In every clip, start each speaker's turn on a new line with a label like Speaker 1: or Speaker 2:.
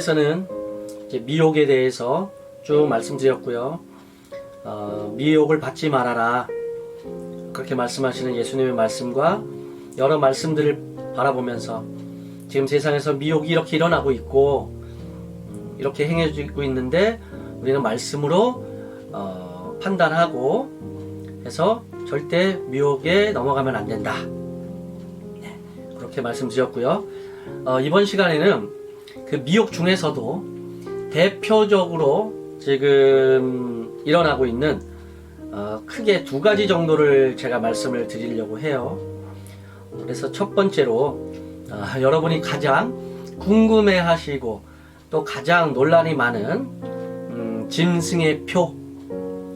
Speaker 1: 1장에서는 이제 미혹에 대해서 쭉 말씀드렸고요. 미혹을 받지 말아라, 그렇게 말씀하시는 예수님의 말씀과 여러 말씀들을 바라보면서 지금 세상에서 미혹이 이렇게 일어나고 있고 이렇게 행해지고 있는데 우리는 말씀으로 판단하고 해서 절대 미혹에 넘어가면 안 된다. 네, 그렇게 말씀드렸고요. 이번 시간에는 그 미혹 중에서도 대표적으로 지금 일어나고 있는 크게 두 가지 정도를 제가 말씀을 드리려고 해요. 그래서 첫 번째로 여러분이 가장 궁금해 하시고 또 가장 논란이 많은 짐승의 표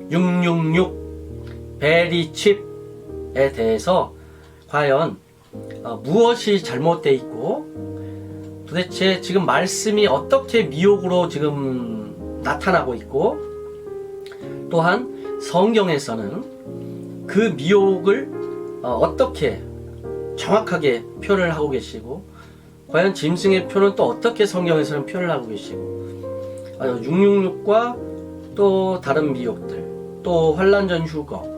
Speaker 1: 666 베리칩에 대해서 과연 무엇이 잘못되어 있고 도대체 지금 말씀이 어떻게 미혹으로 지금 나타나고 있고 또한 성경에서는 그 미혹을 어떻게 정확하게 표현을 하고 계시고 과연 짐승의 표는 또 어떻게 성경에서는 표현을 하고 계시고 666과 또 다른 미혹들 또 환난전 휴거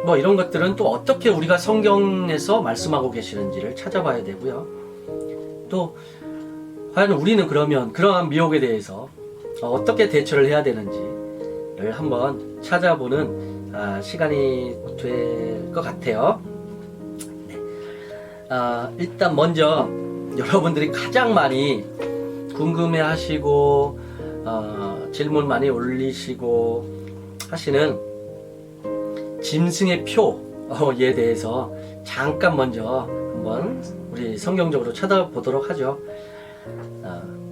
Speaker 1: 뭐 이런 것들은 또 어떻게 우리가 성경에서 말씀하고 계시는지를 찾아봐야 되고요. 또 과연 우리는 그러면 그러한 미혹에 대해서 어떻게 대처를 해야 되는지를 한번 찾아보는 시간이 될 것 같아요. 네. 일단 먼저 여러분들이 가장 많이 궁금해 하시고 질문 많이 올리시고 하시는 짐승의 표에 대해서 잠깐 먼저 한번 우리 성경적으로 찾아보도록 하죠.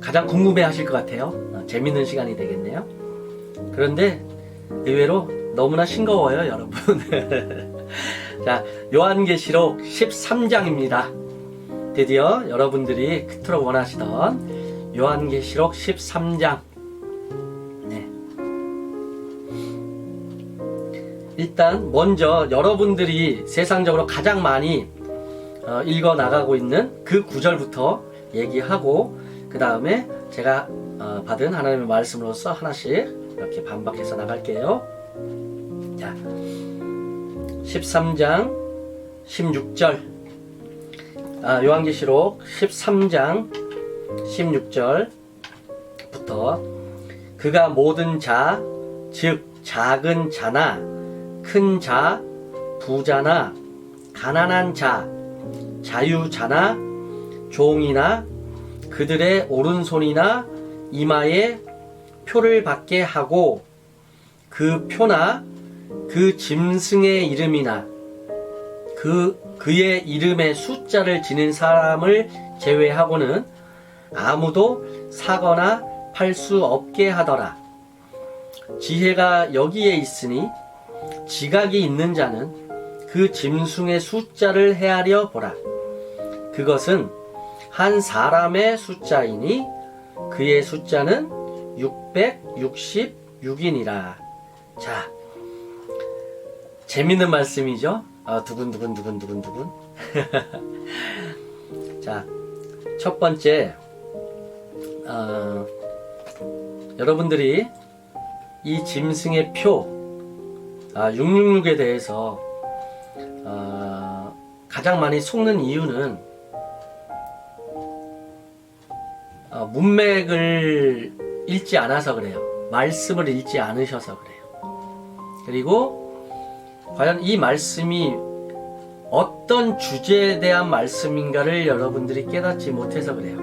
Speaker 1: 가장 궁금해 하실 것 같아요. 재밌는 시간이 되겠네요. 그런데 의외로 너무나 싱거워요, 여러분. 자, 요한계시록 13장입니다. 드디어 여러분들이 그토록 원하시던 요한계시록 13장. 네. 일단 먼저 여러분들이 세상적으로 가장 많이 읽어 나가고 있는 그 구절부터 얘기하고 그 다음에 제가 받은 하나님의 말씀으로서 하나씩 이렇게 반박해서 나갈게요. 자, 13장 16절 요한계시록 13장 16절부터 그가 모든 자, 즉 작은 자나 큰 자, 부자나 가난한 자, 자유자나 종이나 그들의 오른손이나 이마에 표를 받게 하고 그 표나 그 짐승의 이름이나 그의 이름의 숫자를 지닌 사람을 제외하고는 아무도 사거나 팔 수 없게 하더라. 지혜가 여기에 있으니 지각이 있는 자는 그 짐승의 숫자를 헤아려 보라. 그것은 한 사람의 숫자이니 그의 숫자는 666이니라. 자, 재밌는 말씀이죠? 두근두근. 자, 첫 번째, 여러분들이 이 짐승의 표 666에 대해서 가장 많이 속는 이유는 문맥을 읽지 않아서 그래요. 말씀을 읽지 않으셔서 그래요. 그리고 과연 이 말씀이 어떤 주제에 대한 말씀인가를 여러분들이 깨닫지 못해서 그래요.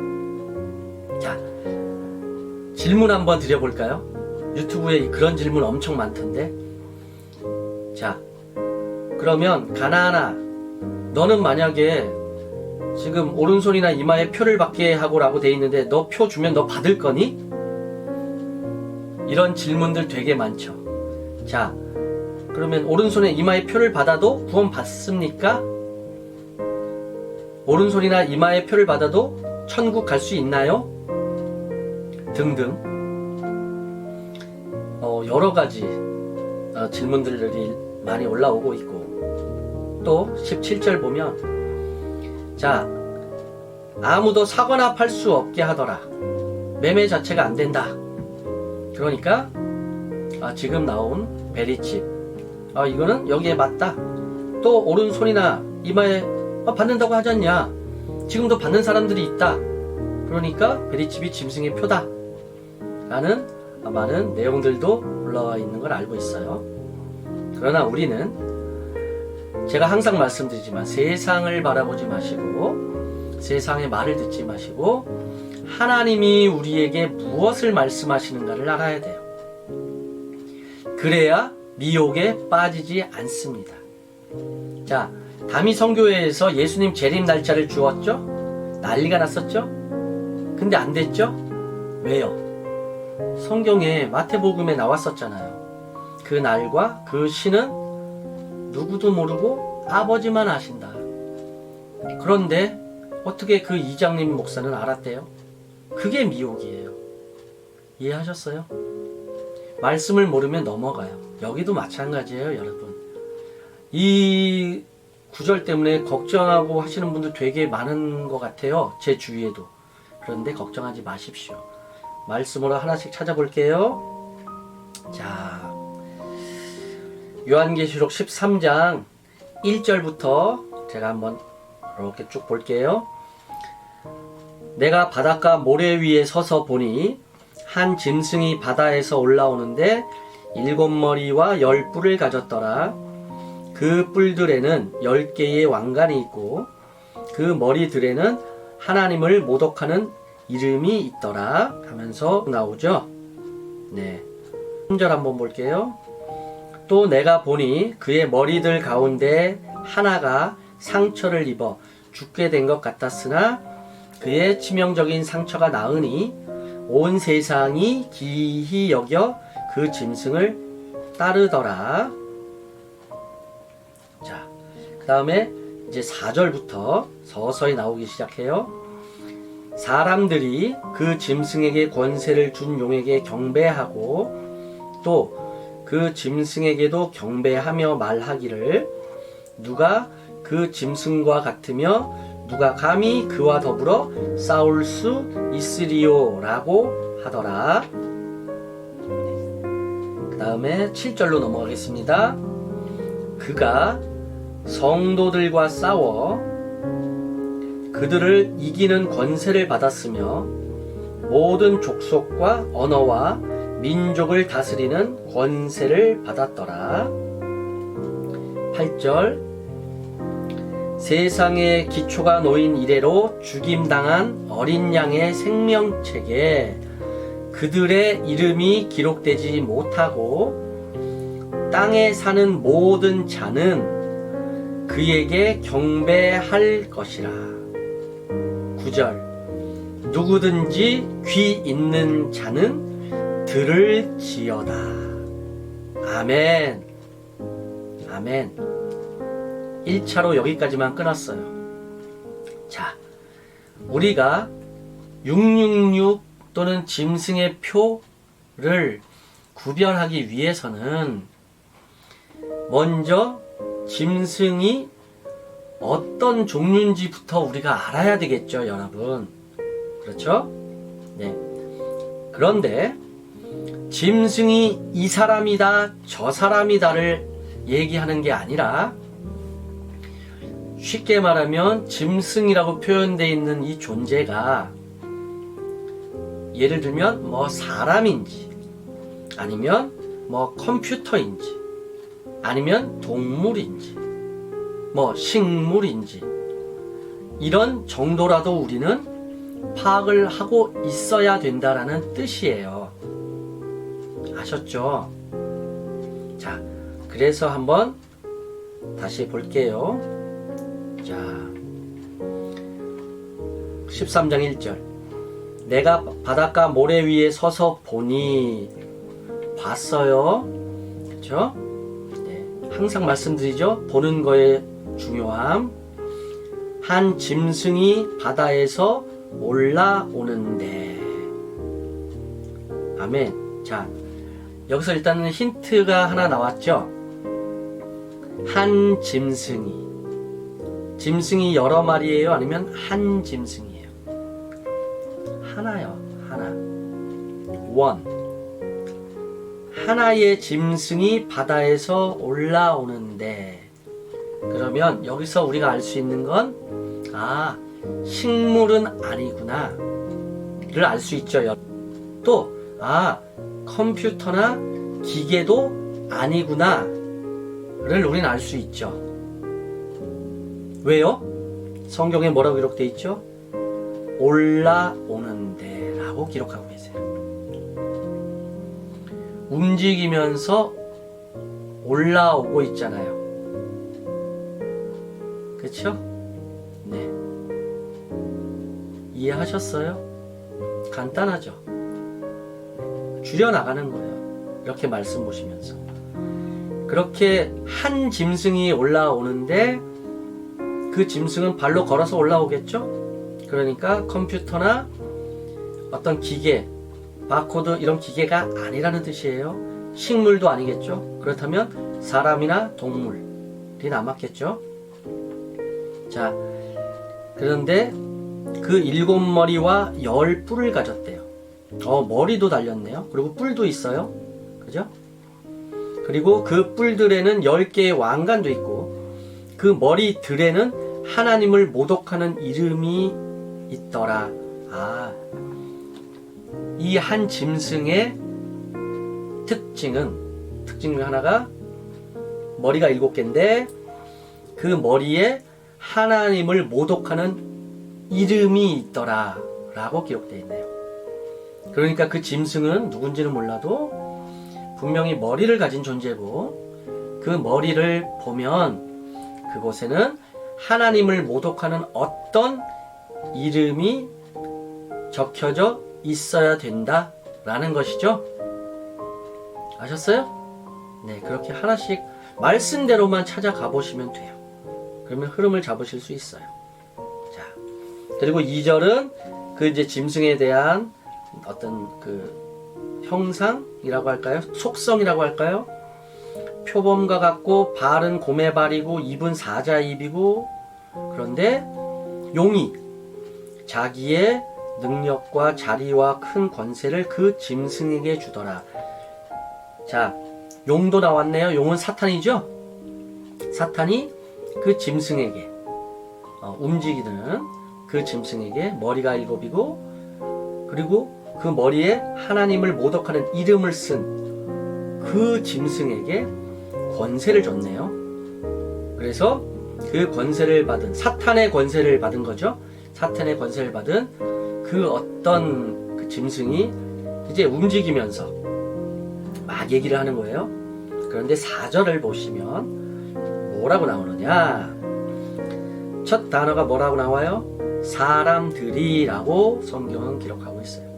Speaker 1: 자, 질문 한번 드려볼까요? 유튜브에 그런 질문 엄청 많던데. 자, 그러면 가나안아, 너는 만약에 지금 오른손이나 이마에 표를 받게 하고 라고 돼 있는데 너 표 주면 너 받을 거니? 이런 질문들 되게 많죠. 자, 그러면 오른손에 이마에 표를 받아도 구원 받습니까? 오른손이나 이마에 표를 받아도 천국 갈 수 있나요? 등등 여러 가지 질문들이 많이 올라오고 있고 또 17절 보면 자, 아무도 사거나 팔 수 없게 하더라. 매매 자체가 안 된다. 그러니까 지금 나온 베리칩, 이거는 여기에 맞다. 또 오른손이나 이마에 받는다고 하지 않냐. 지금도 받는 사람들이 있다. 그러니까 베리칩이 짐승의 표다 라는 많은 내용들도 올라와 있는 걸 알고 있어요. 그러나 우리는 제가 항상 말씀드리지만 세상을 바라보지 마시고 세상의 말을 듣지 마시고 하나님이 우리에게 무엇을 말씀하시는가를 알아야 돼요. 그래야 미혹에 빠지지 않습니다. 자, 다미 선교회에서 예수님 재림 날짜를 주었죠? 난리가 났었죠? 근데 안 됐죠? 왜요? 성경에 마태복음에 나왔었잖아요. 그 날과 그 시는 누구도 모르고 아버지만 아신다. 그런데 어떻게 그 이장님 목사는 알았대요? 그게 미혹이에요. 이해하셨어요? 말씀을 모르면 넘어가요. 여기도 마찬가지예요, 여러분. 이 구절 때문에 걱정하고 하시는 분들 되게 많은 것 같아요. 제 주위에도. 그런데 걱정하지 마십시오. 말씀으로 하나씩 찾아볼게요. 자, 요한계시록 13장 1절부터 제가 한번 이렇게 쭉 볼게요. 내가 바닷가 모래 위에 서서 보니 한 짐승이 바다에서 올라오는데 7머리와 10뿔을 가졌더라. 그 뿔들에는 10개의 왕관이 있고 그 머리들에는 하나님을 모독하는 이름이 있더라 하면서 나오죠. 네, 3절 한번 볼게요. 또 내가 보니 그의 머리들 가운데 하나가 상처를 입어 죽게 된 것 같았으나 그의 치명적인 상처가 나으니 온 세상이 기이히 여겨 그 짐승을 따르더라. 자, 그 다음에 이제 4절부터 서서히 나오기 시작해요. 사람들이 그 짐승에게 권세를 준 용에게 경배하고 또 그 짐승에게도 경배하며 말하기를 누가 그 짐승과 같으며 누가 감히 그와 더불어 싸울 수 있으리요 라고 하더라. 그 다음에 7절로 넘어가겠습니다. 그가 성도들과 싸워 그들을 이기는 권세를 받았으며 모든 족속과 언어와 민족을 다스리는 권세를 받았더라. 8절 세상의 기초가 놓인 이래로 죽임당한 어린 양의 생명책에 그들의 이름이 기록되지 못하고 땅에 사는 모든 자는 그에게 경배할 것이라. 9절 누구든지 귀 있는 자는 들을지어다. 아멘. 아멘. 1차로 여기까지만 끊었어요. 자, 우리가 666 또는 짐승의 표를 구별하기 위해서는 먼저 짐승이 어떤 종류인지부터 우리가 알아야 되겠죠, 여러분. 그렇죠? 네. 그런데 짐승이 이 사람이다, 저 사람이다를 얘기하는 게 아니라 쉽게 말하면 짐승이라고 표현되어 있는 이 존재가 예를 들면 뭐 사람인지 아니면 뭐 컴퓨터인지 아니면 동물인지 뭐 식물인지 이런 정도라도 우리는 파악을 하고 있어야 된다라는 뜻이에요. 아셨죠? 자, 그래서 한번 다시 볼게요. 자, 13장 1절 내가 바닷가 모래 위에 서서 보니 봤어요. 그렇죠? 네, 항상 말씀드리죠. 보는 거에 중요함. 한 짐승이 바다에서 올라오는데. 아멘. 자, 여기서 일단은 힌트가 하나 나왔죠. 한 짐승이. 짐승이 여러 마리예요? 아니면 한 짐승이에요? 하나요. 하나. one. 하나의 짐승이 바다에서 올라오는데, 그러면 여기서 우리가 알 수 있는 건, 식물은 아니구나를 알 수 있죠. 또, 컴퓨터나 기계도 아니구나를 우리는 알 수 있죠. 왜요? 성경에 뭐라고 기록되어 있죠? 올라오는데 라고 기록하고 계세요. 움직이면서 올라오고 있잖아요. 그쵸? 네. 이해하셨어요? 간단하죠? 줄여나가는 거예요. 이렇게 말씀 보시면서. 그렇게 한 짐승이 올라오는데 그 짐승은 발로 걸어서 올라오겠죠? 그러니까 컴퓨터나 어떤 기계, 바코드 이런 기계가 아니라는 뜻이에요. 식물도 아니겠죠? 그렇다면 사람이나 동물이 남았겠죠? 자, 그런데 그 7머리와 10뿔을 가졌대요. 머리도 달렸네요. 그리고 뿔도 있어요. 그죠? 그리고 그 뿔들에는 10개의 왕관도 있고 그 머리들에는 하나님을 모독하는 이름이 있더라. 이 한 짐승의 특징 중 하나가 머리가 7개인데 그 머리에 하나님을 모독하는 이름이 있더라 라고 기록되어 있네요. 그러니까 그 짐승은 누군지는 몰라도 분명히 머리를 가진 존재고 그 머리를 보면 그곳에는 하나님을 모독하는 어떤 이름이 적혀져 있어야 된다라는 것이죠. 아셨어요? 네, 그렇게 하나씩 말씀대로만 찾아가 보시면 돼요. 그러면 흐름을 잡으실 수 있어요. 자, 그리고 2절은 그 이제 짐승에 대한 어떤 그 형상이라고 할까요? 속성이라고 할까요? 표범과 같고 발은 곰의 발이고 입은 사자 입이고, 그런데 용이 자기의 능력과 자리와 큰 권세를 그 짐승에게 주더라. 자, 용도 나왔네요. 용은 사탄이죠? 사탄이 그 짐승에게 움직이는 그 짐승에게 머리가 7이고 그리고 그 머리에 하나님을 모독하는 이름을 쓴 그 짐승에게 권세를 줬네요. 그래서 그 권세를 받은, 사탄의 권세를 받은 거죠. 사탄의 권세를 받은 그 어떤 그 짐승이 이제 움직이면서 막 얘기를 하는 거예요. 그런데 4절을 보시면 뭐라고 나오느냐? 첫 단어가 뭐라고 나와요? 사람들이라고 성경은 기록하고 있어요.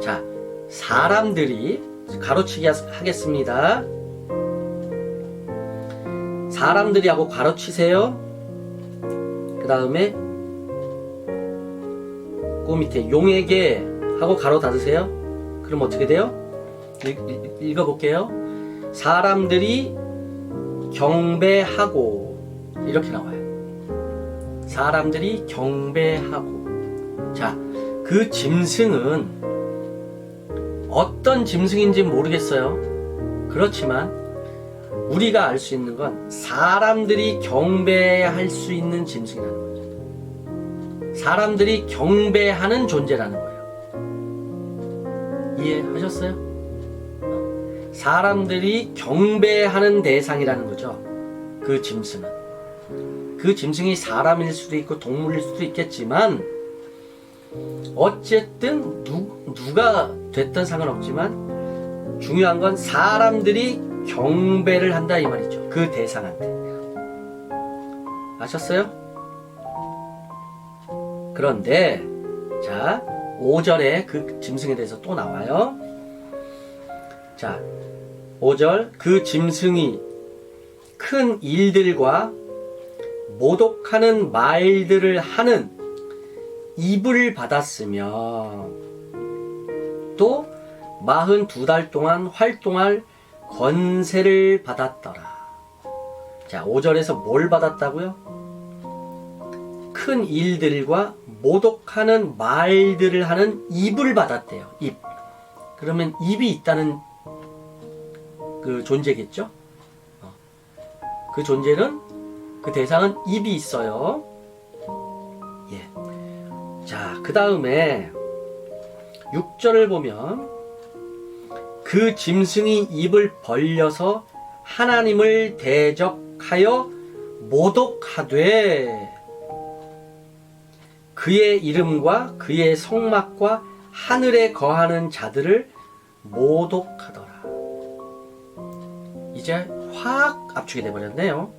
Speaker 1: 자, 사람들이 가로치기 하겠습니다. 사람들이 하고 가로치세요. 그 다음에 그 밑에 용에게 하고 가로 닫으세요. 그럼 어떻게 돼요? 읽어볼게요. 사람들이 경배하고 이렇게 나와요. 사람들이 경배하고. 자, 그 짐승은 어떤 짐승인지 모르겠어요. 그렇지만 우리가 알 수 있는 건 사람들이 경배할 수 있는 짐승이라는 거죠. 사람들이 경배하는 존재라는 거예요. 이해하셨어요? 사람들이 경배하는 대상이라는 거죠. 그 짐승은. 그 짐승이 사람일 수도 있고 동물일 수도 있겠지만 어쨌든 누가 됐든 상관없지만 중요한 건 사람들이 경배를 한다 이 말이죠. 그 대상한테. 아셨어요? 그런데 자, 5절에 그 짐승에 대해서 또 나와요. 자, 5절, 그 짐승이 큰 일들과 모독하는 말들을 하는 입을 받았으며 또 42달 동안 활동할 권세를 받았더라. 자, 5절에서 뭘 받았다고요? 큰 일들과 모독하는 말들을 하는 입을 받았대요. 입. 그러면 입이 있다는 그 존재겠죠? 그 존재는, 그 대상은 입이 있어요. 예. 자, 그 다음에 6절을 보면 그 짐승이 입을 벌려서 하나님을 대적하여 모독하되 그의 이름과 그의 성막과 하늘에 거하는 자들을 모독하더라. 이제 확 압축이 돼버렸네요.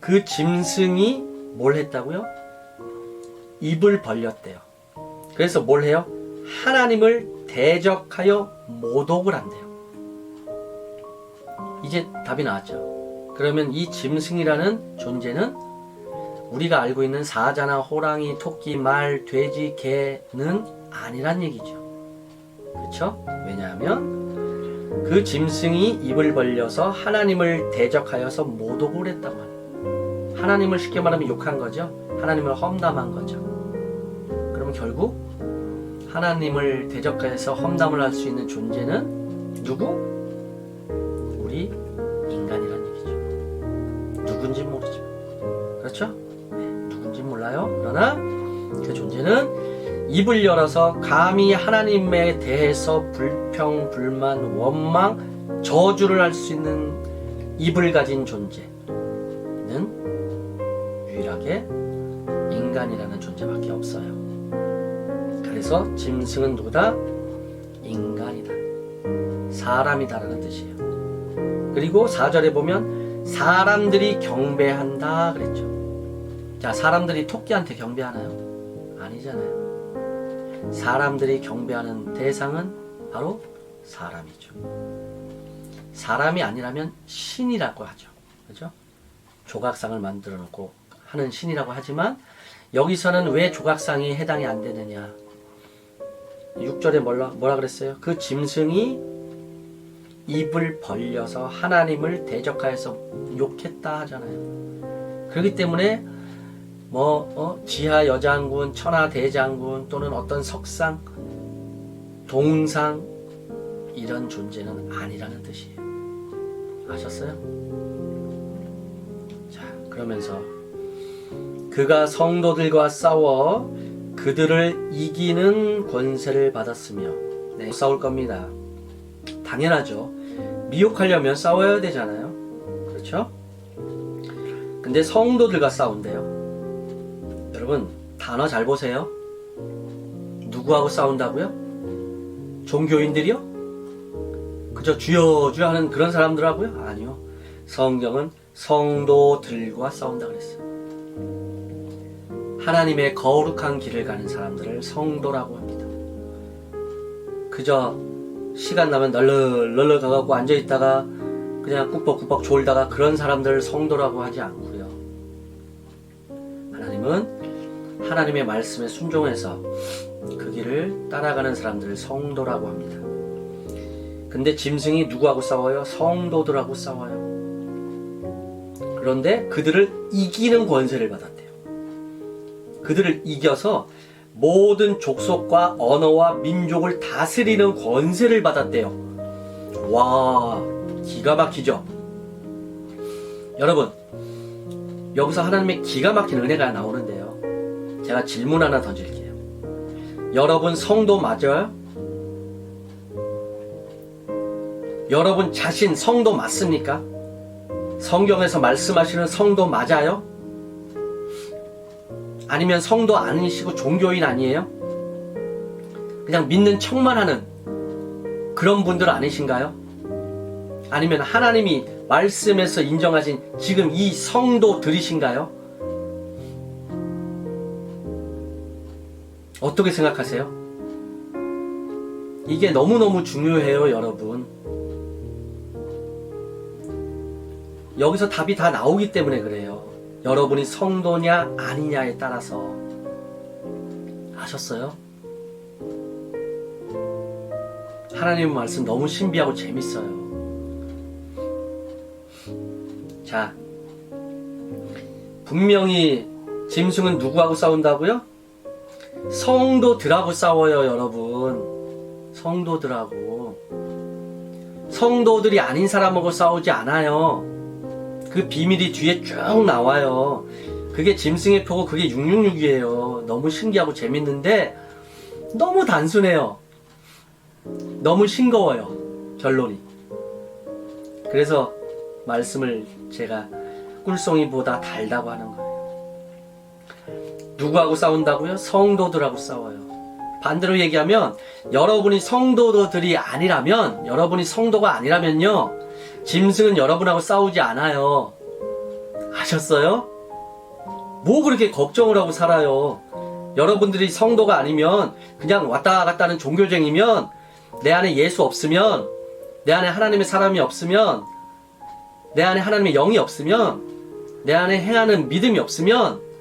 Speaker 1: 그 짐승이 뭘 했다고요? 입을 벌렸대요. 그래서 뭘 해요? 하나님을 대적하여 모독을 한대요. 이제 답이 나왔죠. 그러면 이 짐승이라는 존재는 우리가 알고 있는 사자나 호랑이, 토끼, 말, 돼지, 개는 아니란 얘기죠. 그렇죠? 왜냐하면 그 짐승이 입을 벌려서 하나님을 대적하여서 모독을 했다고 하네요. 하나님을 쉽게 말하면 욕한 거죠. 하나님을 험담한 거죠. 그러면 결국 하나님을 대적해서 험담을 할 수 있는 존재는 누구? 우리 인간이란 얘기죠. 누군지 모르지만. 그렇죠? 네, 누군지 몰라요. 그러나 그 존재는 입을 열어서 감히 하나님에 대해서 불평, 불만, 원망, 저주를 할 수 있는 입을 가진 존재는 유일하게 인간이라는 존재밖에 없어요. 그래서 짐승은 누구다? 인간이다. 사람이다라는 뜻이에요. 그리고 4절에 보면 사람들이 경배한다 그랬죠. 자, 사람들이 토끼한테 경배하나요? 아니잖아요. 사람들이 경배하는 대상은 바로 사람이죠. 사람이 아니라면 신이라고 하죠. 그죠? 조각상을 만들어 놓고 하는 신이라고 하지만 여기서는 왜 조각상이 해당이 안 되느냐? 6절에 뭐라 그랬어요? 그 짐승이 입을 벌려서 하나님을 대적하여서 욕했다 하잖아요. 그렇기 때문에 지하 여장군, 천하 대장군 또는 어떤 석상, 동상 이런 존재는 아니라는 뜻이에요. 아셨어요? 자, 그러면서 그가 성도들과 싸워 그들을 이기는 권세를 받았으며, 네, 싸울 겁니다. 당연하죠. 미혹하려면 싸워야 되잖아요. 그렇죠? 근데 성도들과 싸운대요. 여러분, 단어 잘 보세요. 누구하고 싸운다고요? 종교인들이요? 그저 주여 주여 하는 그런 사람들하고요? 아니요. 성경은 성도들과 싸운다 그랬어요. 하나님의 거룩한 길을 가는 사람들을 성도라고 합니다. 그저 시간 나면 널널 가갖고 앉아있다가 그냥 꾹벅꾹벅 졸다가 그런 사람들을 성도라고 하지 않고요. 하나님은 하나님의 말씀에 순종해서 그 길을 따라가는 사람들을 성도라고 합니다. 근데 짐승이 누구하고 싸워요? 성도들하고 싸워요. 그런데 그들을 이기는 권세를 받았대요. 그들을 이겨서 모든 족속과 언어와 민족을 다스리는 권세를 받았대요. 와, 기가 막히죠? 여러분, 여기서 하나님의 기가 막힌 은혜가 나오는데요. 제가 질문 하나 던질게요. 여러분 성도 맞아요? 여러분 자신 성도 맞습니까? 성경에서 말씀하시는 성도 맞아요? 아니면 성도 아니시고 종교인 아니에요? 그냥 믿는 척만 하는 그런 분들 아니신가요? 아니면 하나님이 말씀에서 인정하신 지금 이 성도들이신가요? 어떻게 생각하세요? 이게 너무너무 중요해요, 여러분. 여기서 답이 다 나오기 때문에 그래요. 여러분이 성도냐 아니냐에 따라서. 아셨어요? 하나님의 말씀 너무 신비하고 재밌어요. 자, 분명히 짐승은 누구하고 싸운다고요? 성도들하고 싸워요, 여러분. 성도들하고. 성도들이 아닌 사람하고 싸우지 않아요. 그 비밀이 뒤에 쭉 나와요. 그게 짐승의 표고 그게 666이에요. 너무 신기하고 재밌는데 너무 단순해요. 너무 싱거워요. 결론이. 그래서 말씀을 제가 꿀송이보다 달다고 하는 거예요. 누구하고 싸운다고요? 성도들하고 싸워요. 반대로 얘기하면 여러분이 성도들이 아니라면, 여러분이 성도가 아니라면요, 짐승은 여러분하고 싸우지 않아요. 아셨어요? 뭐 그렇게 걱정을 하고 살아요. 여러분들이 성도가 아니면, 그냥 왔다 갔다 하는 종교쟁이면, 내 안에 예수 없으면, 내 안에 하나님의 사람이 없으면, 내 안에 하나님의 영이 없으면, 내 안에 행하는 믿음이 없으면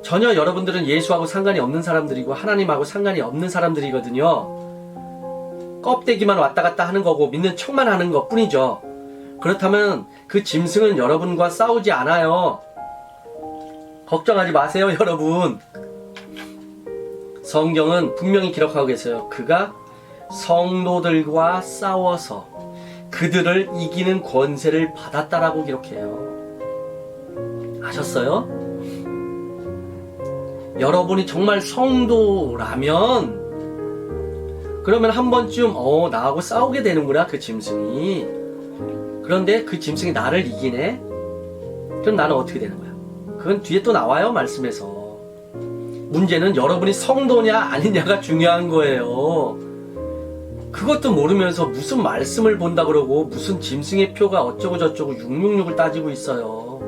Speaker 1: 전혀 여러분들은 예수하고 상관이 없는 사람들이고 하나님하고 상관이 없는 사람들이거든요. 껍데기만 왔다 갔다 하는 거고 믿는 척만 하는 것 뿐이죠. 그렇다면 그 짐승은 여러분과 싸우지 않아요. 걱정하지 마세요, 여러분. 성경은 분명히 기록하고 계세요. 그가 성도들과 싸워서 그들을 이기는 권세를 받았다라고 기록해요. 아셨어요? 여러분이 정말 성도라면 그러면 한 번쯤 나하고 싸우게 되는구나, 그 짐승이. 그런데 그 짐승이 나를 이기네? 그럼 나는 어떻게 되는 거야? 그건 뒤에 또 나와요, 말씀에서. 문제는 여러분이 성도냐 아니냐가 중요한 거예요. 그것도 모르면서 무슨 말씀을 본다 그러고 무슨 짐승의 표가 어쩌고 저쩌고 666을 따지고 있어요.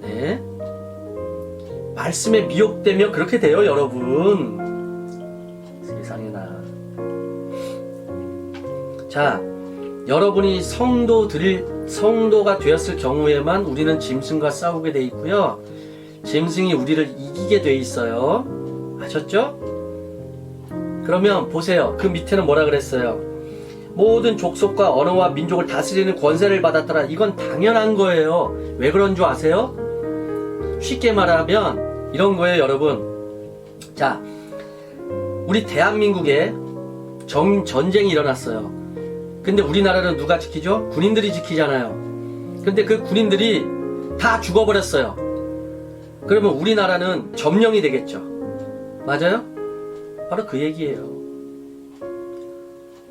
Speaker 1: 네? 말씀에 미혹되면 그렇게 돼요, 여러분. 세상에나. 자, 여러분이 성도가 되었을 경우에만 우리는 짐승과 싸우게 돼 있고요. 짐승이 우리를 이기게 돼 있어요. 아셨죠? 그러면 보세요. 그 밑에는 뭐라 그랬어요? 모든 족속과 언어와 민족을 다스리는 권세를 받았더라. 이건 당연한 거예요. 왜 그런 줄 아세요? 쉽게 말하면 이런 거예요, 여러분. 자, 우리 대한민국에 전쟁이 일어났어요. 근데 우리나라는 누가 지키죠? 군인들이 지키잖아요. 근데 그 군인들이 다 죽어버렸어요. 그러면 우리나라는 점령이 되겠죠. 맞아요? 바로 그 얘기예요.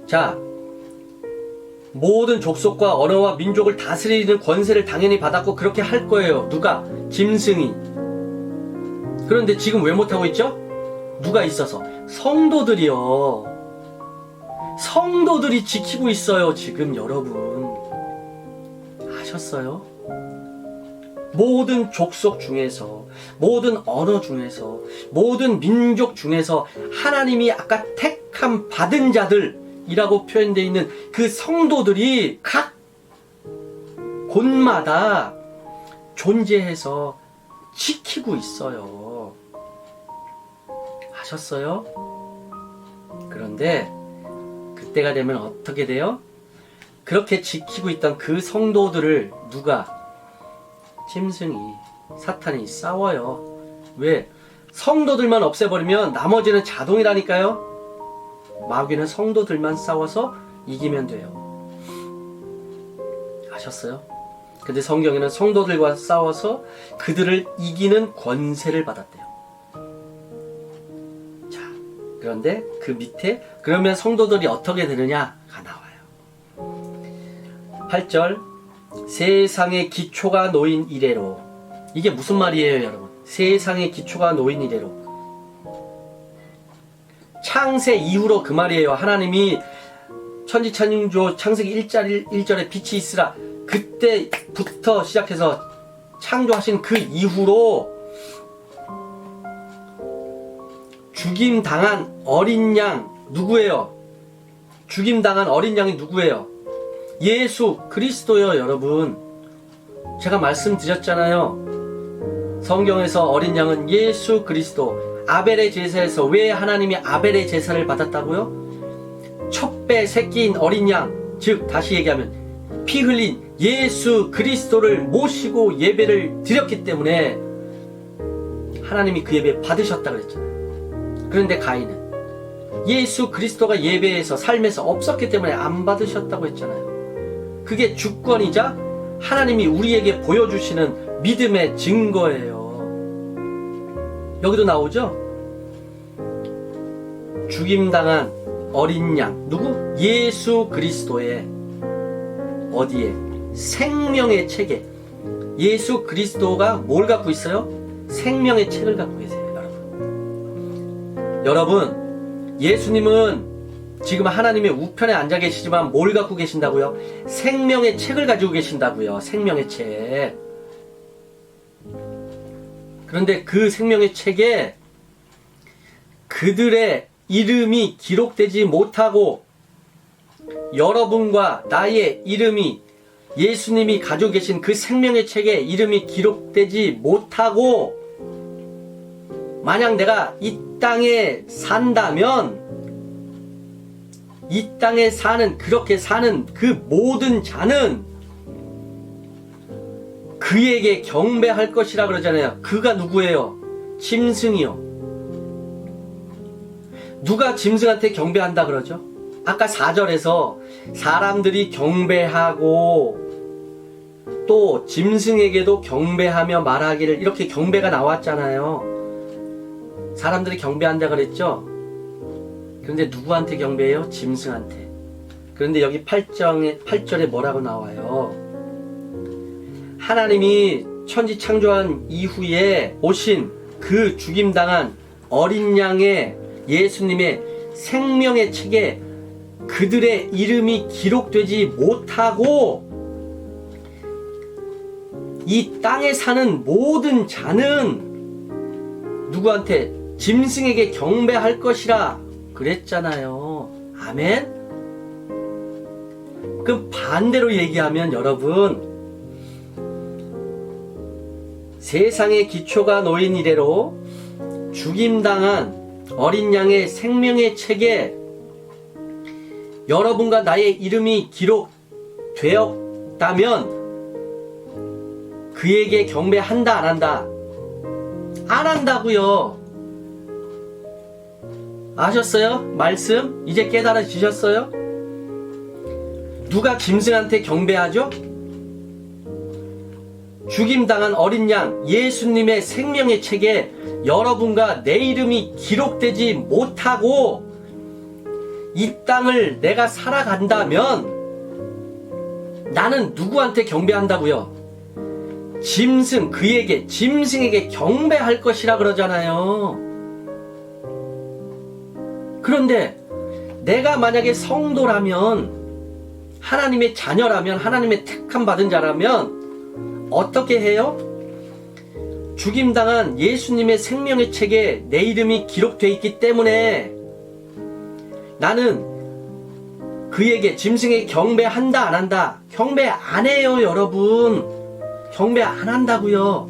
Speaker 1: 자, 모든 족속과 언어와 민족을 다스리는 권세를 당연히 받았고 그렇게 할 거예요. 누가? 짐승이. 그런데 지금 왜 못하고 있죠? 누가 있어서? 성도들이요. 성도들이 지키고 있어요, 지금 여러분. 아셨어요? 모든 족속 중에서, 모든 언어 중에서, 모든 민족 중에서 하나님이 아까 택함 받은 자들이라고 표현되어 있는 그 성도들이 각 곳마다 존재해서 지키고 있어요. 아셨어요? 그런데 그때가 되면 어떻게 돼요? 그렇게 지키고 있던 그 성도들을 누가? 짐승이, 사탄이 싸워요. 왜? 성도들만 없애버리면 나머지는 자동이라니까요. 마귀는 성도들만 싸워서 이기면 돼요. 아셨어요? 근데 성경에는 성도들과 싸워서 그들을 이기는 권세를 받았대요. 자, 그런데 그 밑에 그러면 성도들이 어떻게 되느냐가 나와요. 8절, 세상의 기초가 놓인 이래로. 이게 무슨 말이에요, 여러분? 세상의 기초가 놓인 이래로. 창세 이후로 그 말이에요. 하나님이 천지창조 창세기 1절에 빛이 있으라. 그때부터 시작해서 창조하신 그 이후로 죽임당한 어린 양 누구예요? 죽임당한 어린 양이 누구예요? 예수 그리스도요, 여러분. 제가 말씀드렸잖아요. 성경에서 어린 양은 예수 그리스도. 아벨의 제사에서 왜 하나님이 아벨의 제사를 받았다고요? 첫 배 새끼인 어린 양, 즉 다시 얘기하면 피 흘린 예수 그리스도를 모시고 예배를 드렸기 때문에 하나님이 그 예배 받으셨다 그랬잖아요. 그런데 가인은 예수 그리스도가 예배에서 삶에서 없었기 때문에 안 받으셨다고 했잖아요. 그게 주권이자 하나님이 우리에게 보여주시는 믿음의 증거예요. 여기도 나오죠? 죽임당한 어린 양, 누구? 예수 그리스도의 어디에? 생명의 책에. 예수 그리스도가 뭘 갖고 있어요? 생명의 책을 갖고 계세요, 여러분. 여러분, 예수님은 지금 하나님의 우편에 앉아 계시지만 뭘 갖고 계신다고요? 생명의 책을 가지고 계신다고요. 생명의 책. 그런데 그 생명의 책에 그들의 이름이 기록되지 못하고 여러분과 나의 이름이 예수님이 가지고 계신 그 생명의 책에 이름이 기록되지 못하고 만약 내가 이 땅에 산다면 이 땅에 사는 그렇게 사는 그 모든 자는 그에게 경배할 것이라 그러잖아요. 그가 누구예요? 짐승이요. 누가 짐승한테 경배한다 그러죠? 아까 4절에서 사람들이 경배하고 또 짐승에게도 경배하며 말하기를 이렇게 경배가 나왔잖아요. 사람들이 경배한다 그랬죠? 그런데 누구한테 경배해요? 짐승한테. 그런데 여기 8절에 뭐라고 나와요? 하나님이 천지 창조한 이후에 오신 그 죽임당한 어린 양의 예수님의 생명의 책에 그들의 이름이 기록되지 못하고 이 땅에 사는 모든 자는 누구한테? 짐승에게 경배할 것이라 그랬잖아요. 아멘? 그 반대로 얘기하면 여러분, 세상의 기초가 놓인 이래로 죽임당한 어린 양의 생명의 책에 여러분과 나의 이름이 기록되었다면 그에게 경배한다 안 한다? 안 한다고요. 아셨어요? 말씀? 이제 깨달아지셨어요? 누가 짐승한테 경배하죠? 죽임당한 어린 양 예수님의 생명의 책에 여러분과 내 이름이 기록되지 못하고 이 땅을 내가 살아간다면 나는 누구한테 경배한다고요? 짐승, 그에게, 짐승에게 경배할 것이라 그러잖아요. 그런데 내가 만약에 성도라면, 하나님의 자녀라면, 하나님의 택함 받은 자라면 어떻게 해요? 죽임당한 예수님의 생명의 책에 내 이름이 기록되어 있기 때문에 나는 그에게, 짐승에게 경배한다 안 한다? 경배 안 해요, 여러분. 경배 안 한다고요.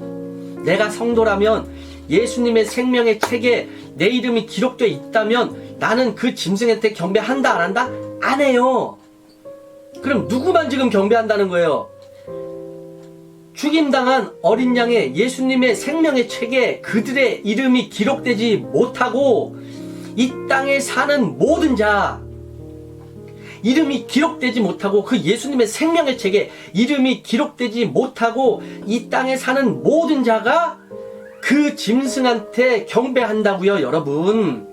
Speaker 1: 내가 성도라면 예수님의 생명의 책에 내 이름이 기록되어 있다면 나는 그 짐승한테 경배한다 안 한다? 안 해요. 그럼 누구만 지금 경배한다는 거예요? 죽임당한 어린 양의 예수님의 생명의 책에 그들의 이름이 기록되지 못하고 이 땅에 사는 모든 자, 이름이 기록되지 못하고 그 예수님의 생명의 책에 이름이 기록되지 못하고 이 땅에 사는 모든 자가 그 짐승한테 경배한다고요, 여러분.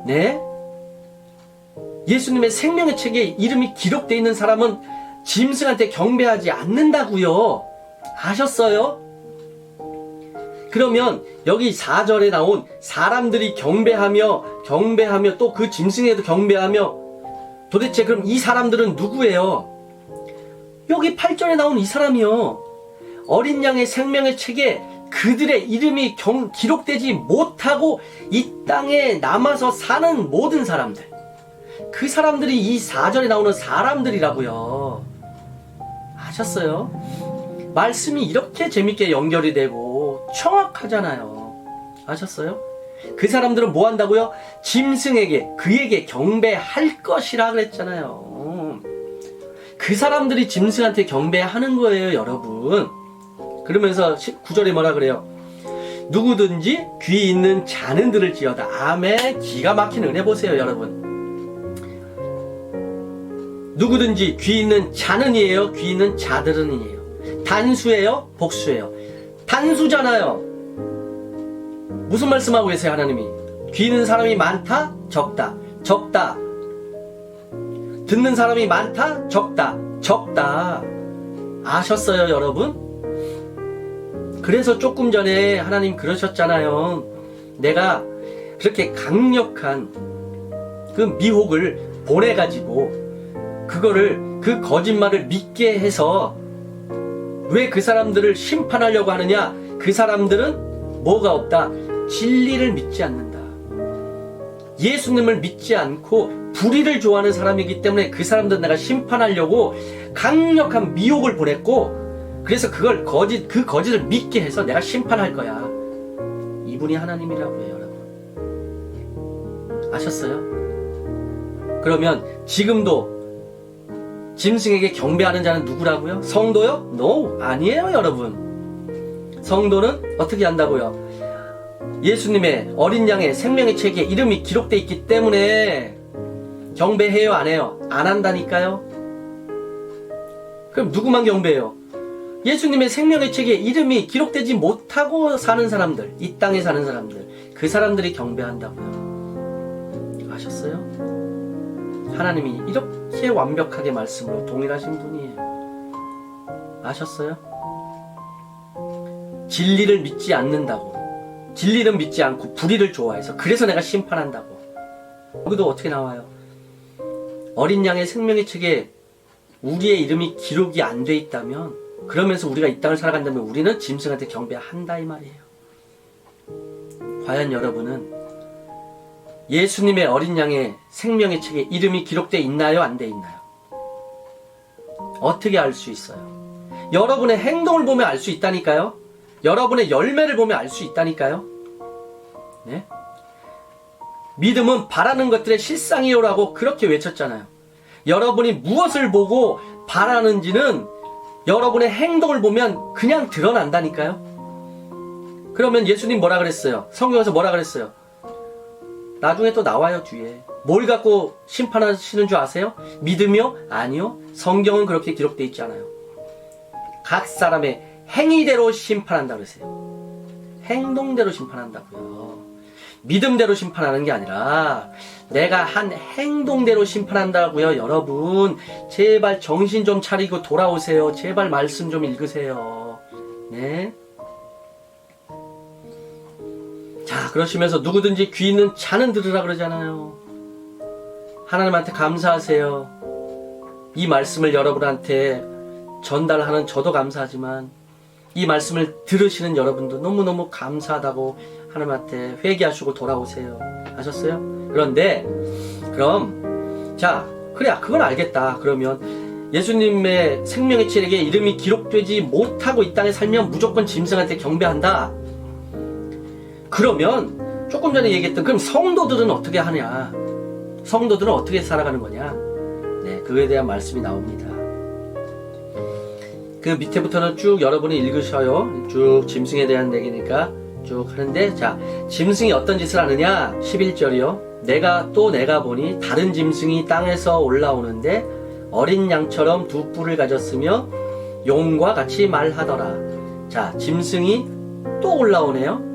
Speaker 1: 네? 예수님의 생명의 책에 이름이 기록되어 있는 사람은 짐승한테 경배하지 않는다고요. 아셨어요? 그러면 여기 4절에 나온 사람들이 경배하며 또 그 짐승에도 경배하며, 도대체 그럼 이 사람들은 누구예요? 여기 8절에 나온 이 사람이요. 어린 양의 생명의 책에 그들의 이름이 기록되지 못하고 이 땅에 남아서 사는 모든 사람들, 그 사람들이 이 4절에 나오는 사람들이라고요. 아셨어요? 말씀이 이렇게 재밌게 연결이 되고 정확하잖아요. 아셨어요? 그 사람들은 뭐 한다고요? 짐승에게, 그에게 경배할 것이라 그랬잖아요. 그 사람들이 짐승한테 경배하는 거예요, 여러분. 그러면서 9절에 뭐라 그래요? 누구든지 귀 있는 자는 들을지어다. 아멘. 기가 막힌 은혜 보세요, 여러분. 누구든지 귀 있는 자는이에요, 귀 있는 자들은이에요. 단수예요, 복수예요. 단수잖아요. 무슨 말씀하고 계세요, 하나님이? 귀 있는 사람이 많다, 적다. 적다. 듣는 사람이 많다, 적다. 적다. 아셨어요, 여러분? 그래서 조금 전에 하나님 그러셨잖아요. 내가 그렇게 강력한 그 미혹을 보내가지고 그거를, 그 거짓말을 믿게 해서 왜 그 사람들을 심판하려고 하느냐? 그 사람들은 뭐가 없다? 진리를 믿지 않는다. 예수님을 믿지 않고 불의를 좋아하는 사람이기 때문에 그 사람들 내가 심판하려고 강력한 미혹을 보냈고, 그래서 그걸 그 거짓을 믿게 해서 내가 심판할 거야. 이분이 하나님이라고요, 여러분. 아셨어요? 그러면 지금도 짐승에게 경배하는 자는 누구라고요? 성도요? No, 아니에요, 여러분. 성도는 어떻게 한다고요? 예수님의 어린 양의 생명의 책에 이름이 기록되어 있기 때문에 경배해요, 안 해요? 안 한다니까요? 그럼 누구만 경배해요? 예수님의 생명의 책에 이름이 기록되지 못하고 사는 사람들, 이 땅에 사는 사람들, 그 사람들이 경배한다고요. 아셨어요? 하나님이 이렇게 완벽하게 말씀으로 동일하신 분이에요. 아셨어요? 진리를 믿지 않는다고, 진리는 믿지 않고 불의를 좋아해서 그래서 내가 심판한다고. 여기도 어떻게 나와요? 어린 양의 생명의 책에 우리의 이름이 기록이 안 돼 있다면, 그러면서 우리가 이 땅을 살아간다면 우리는 짐승한테 경배한다, 이 말이에요. 과연 여러분은 예수님의 어린 양의 생명의 책에 이름이 기록되어 있나요, 안 돼 있나요? 어떻게 알 수 있어요? 여러분의 행동을 보면 알 수 있다니까요. 여러분의 열매를 보면 알 수 있다니까요. 네? 믿음은 바라는 것들의 실상이요라고 그렇게 외쳤잖아요. 여러분이 무엇을 보고 바라는지는 여러분의 행동을 보면 그냥 드러난다니까요. 그러면 예수님 뭐라 그랬어요? 성경에서 뭐라 그랬어요? 나중에 또 나와요, 뒤에. 뭘 갖고 심판하시는 줄 아세요? 믿음이요? 아니요. 성경은 그렇게 기록되어 있지 않아요. 각 사람의 행위대로 심판한다 그러세요. 행동대로 심판한다고요. 믿음대로 심판하는 게 아니라 내가 한 행동대로 심판한다고요. 여러분, 제발 정신 좀 차리고 돌아오세요. 제발 말씀 좀 읽으세요. 네. 자, 그러시면서 누구든지 귀 있는 자는 들으라 그러잖아요. 하나님한테 감사하세요. 이 말씀을 여러분한테 전달하는 저도 감사하지만 이 말씀을 들으시는 여러분도 너무너무 감사하다고 하나님한테 회개하시고 돌아오세요. 아셨어요? 그런데 그럼 자, 그래, 그건 알겠다. 그러면 예수님의 생명의 책에 이름이 기록되지 못하고 이 땅에 살면 무조건 짐승한테 경배한다. 그러면 조금 전에 얘기했던, 그럼 성도들은 어떻게 하냐? 성도들은 어떻게 살아가는 거냐? 네, 그거에 대한 말씀이 나옵니다. 그 밑에부터는 쭉 여러분이 읽으셔요. 쭉 짐승에 대한 얘기니까 쭉 하는데, 자, 짐승이 어떤 짓을 하느냐? 11절이요. 내가 보니 다른 짐승이 땅에서 올라오는데 어린 양처럼 두 뿔을 가졌으며 용과 같이 말하더라. 자, 짐승이 또 올라오네요.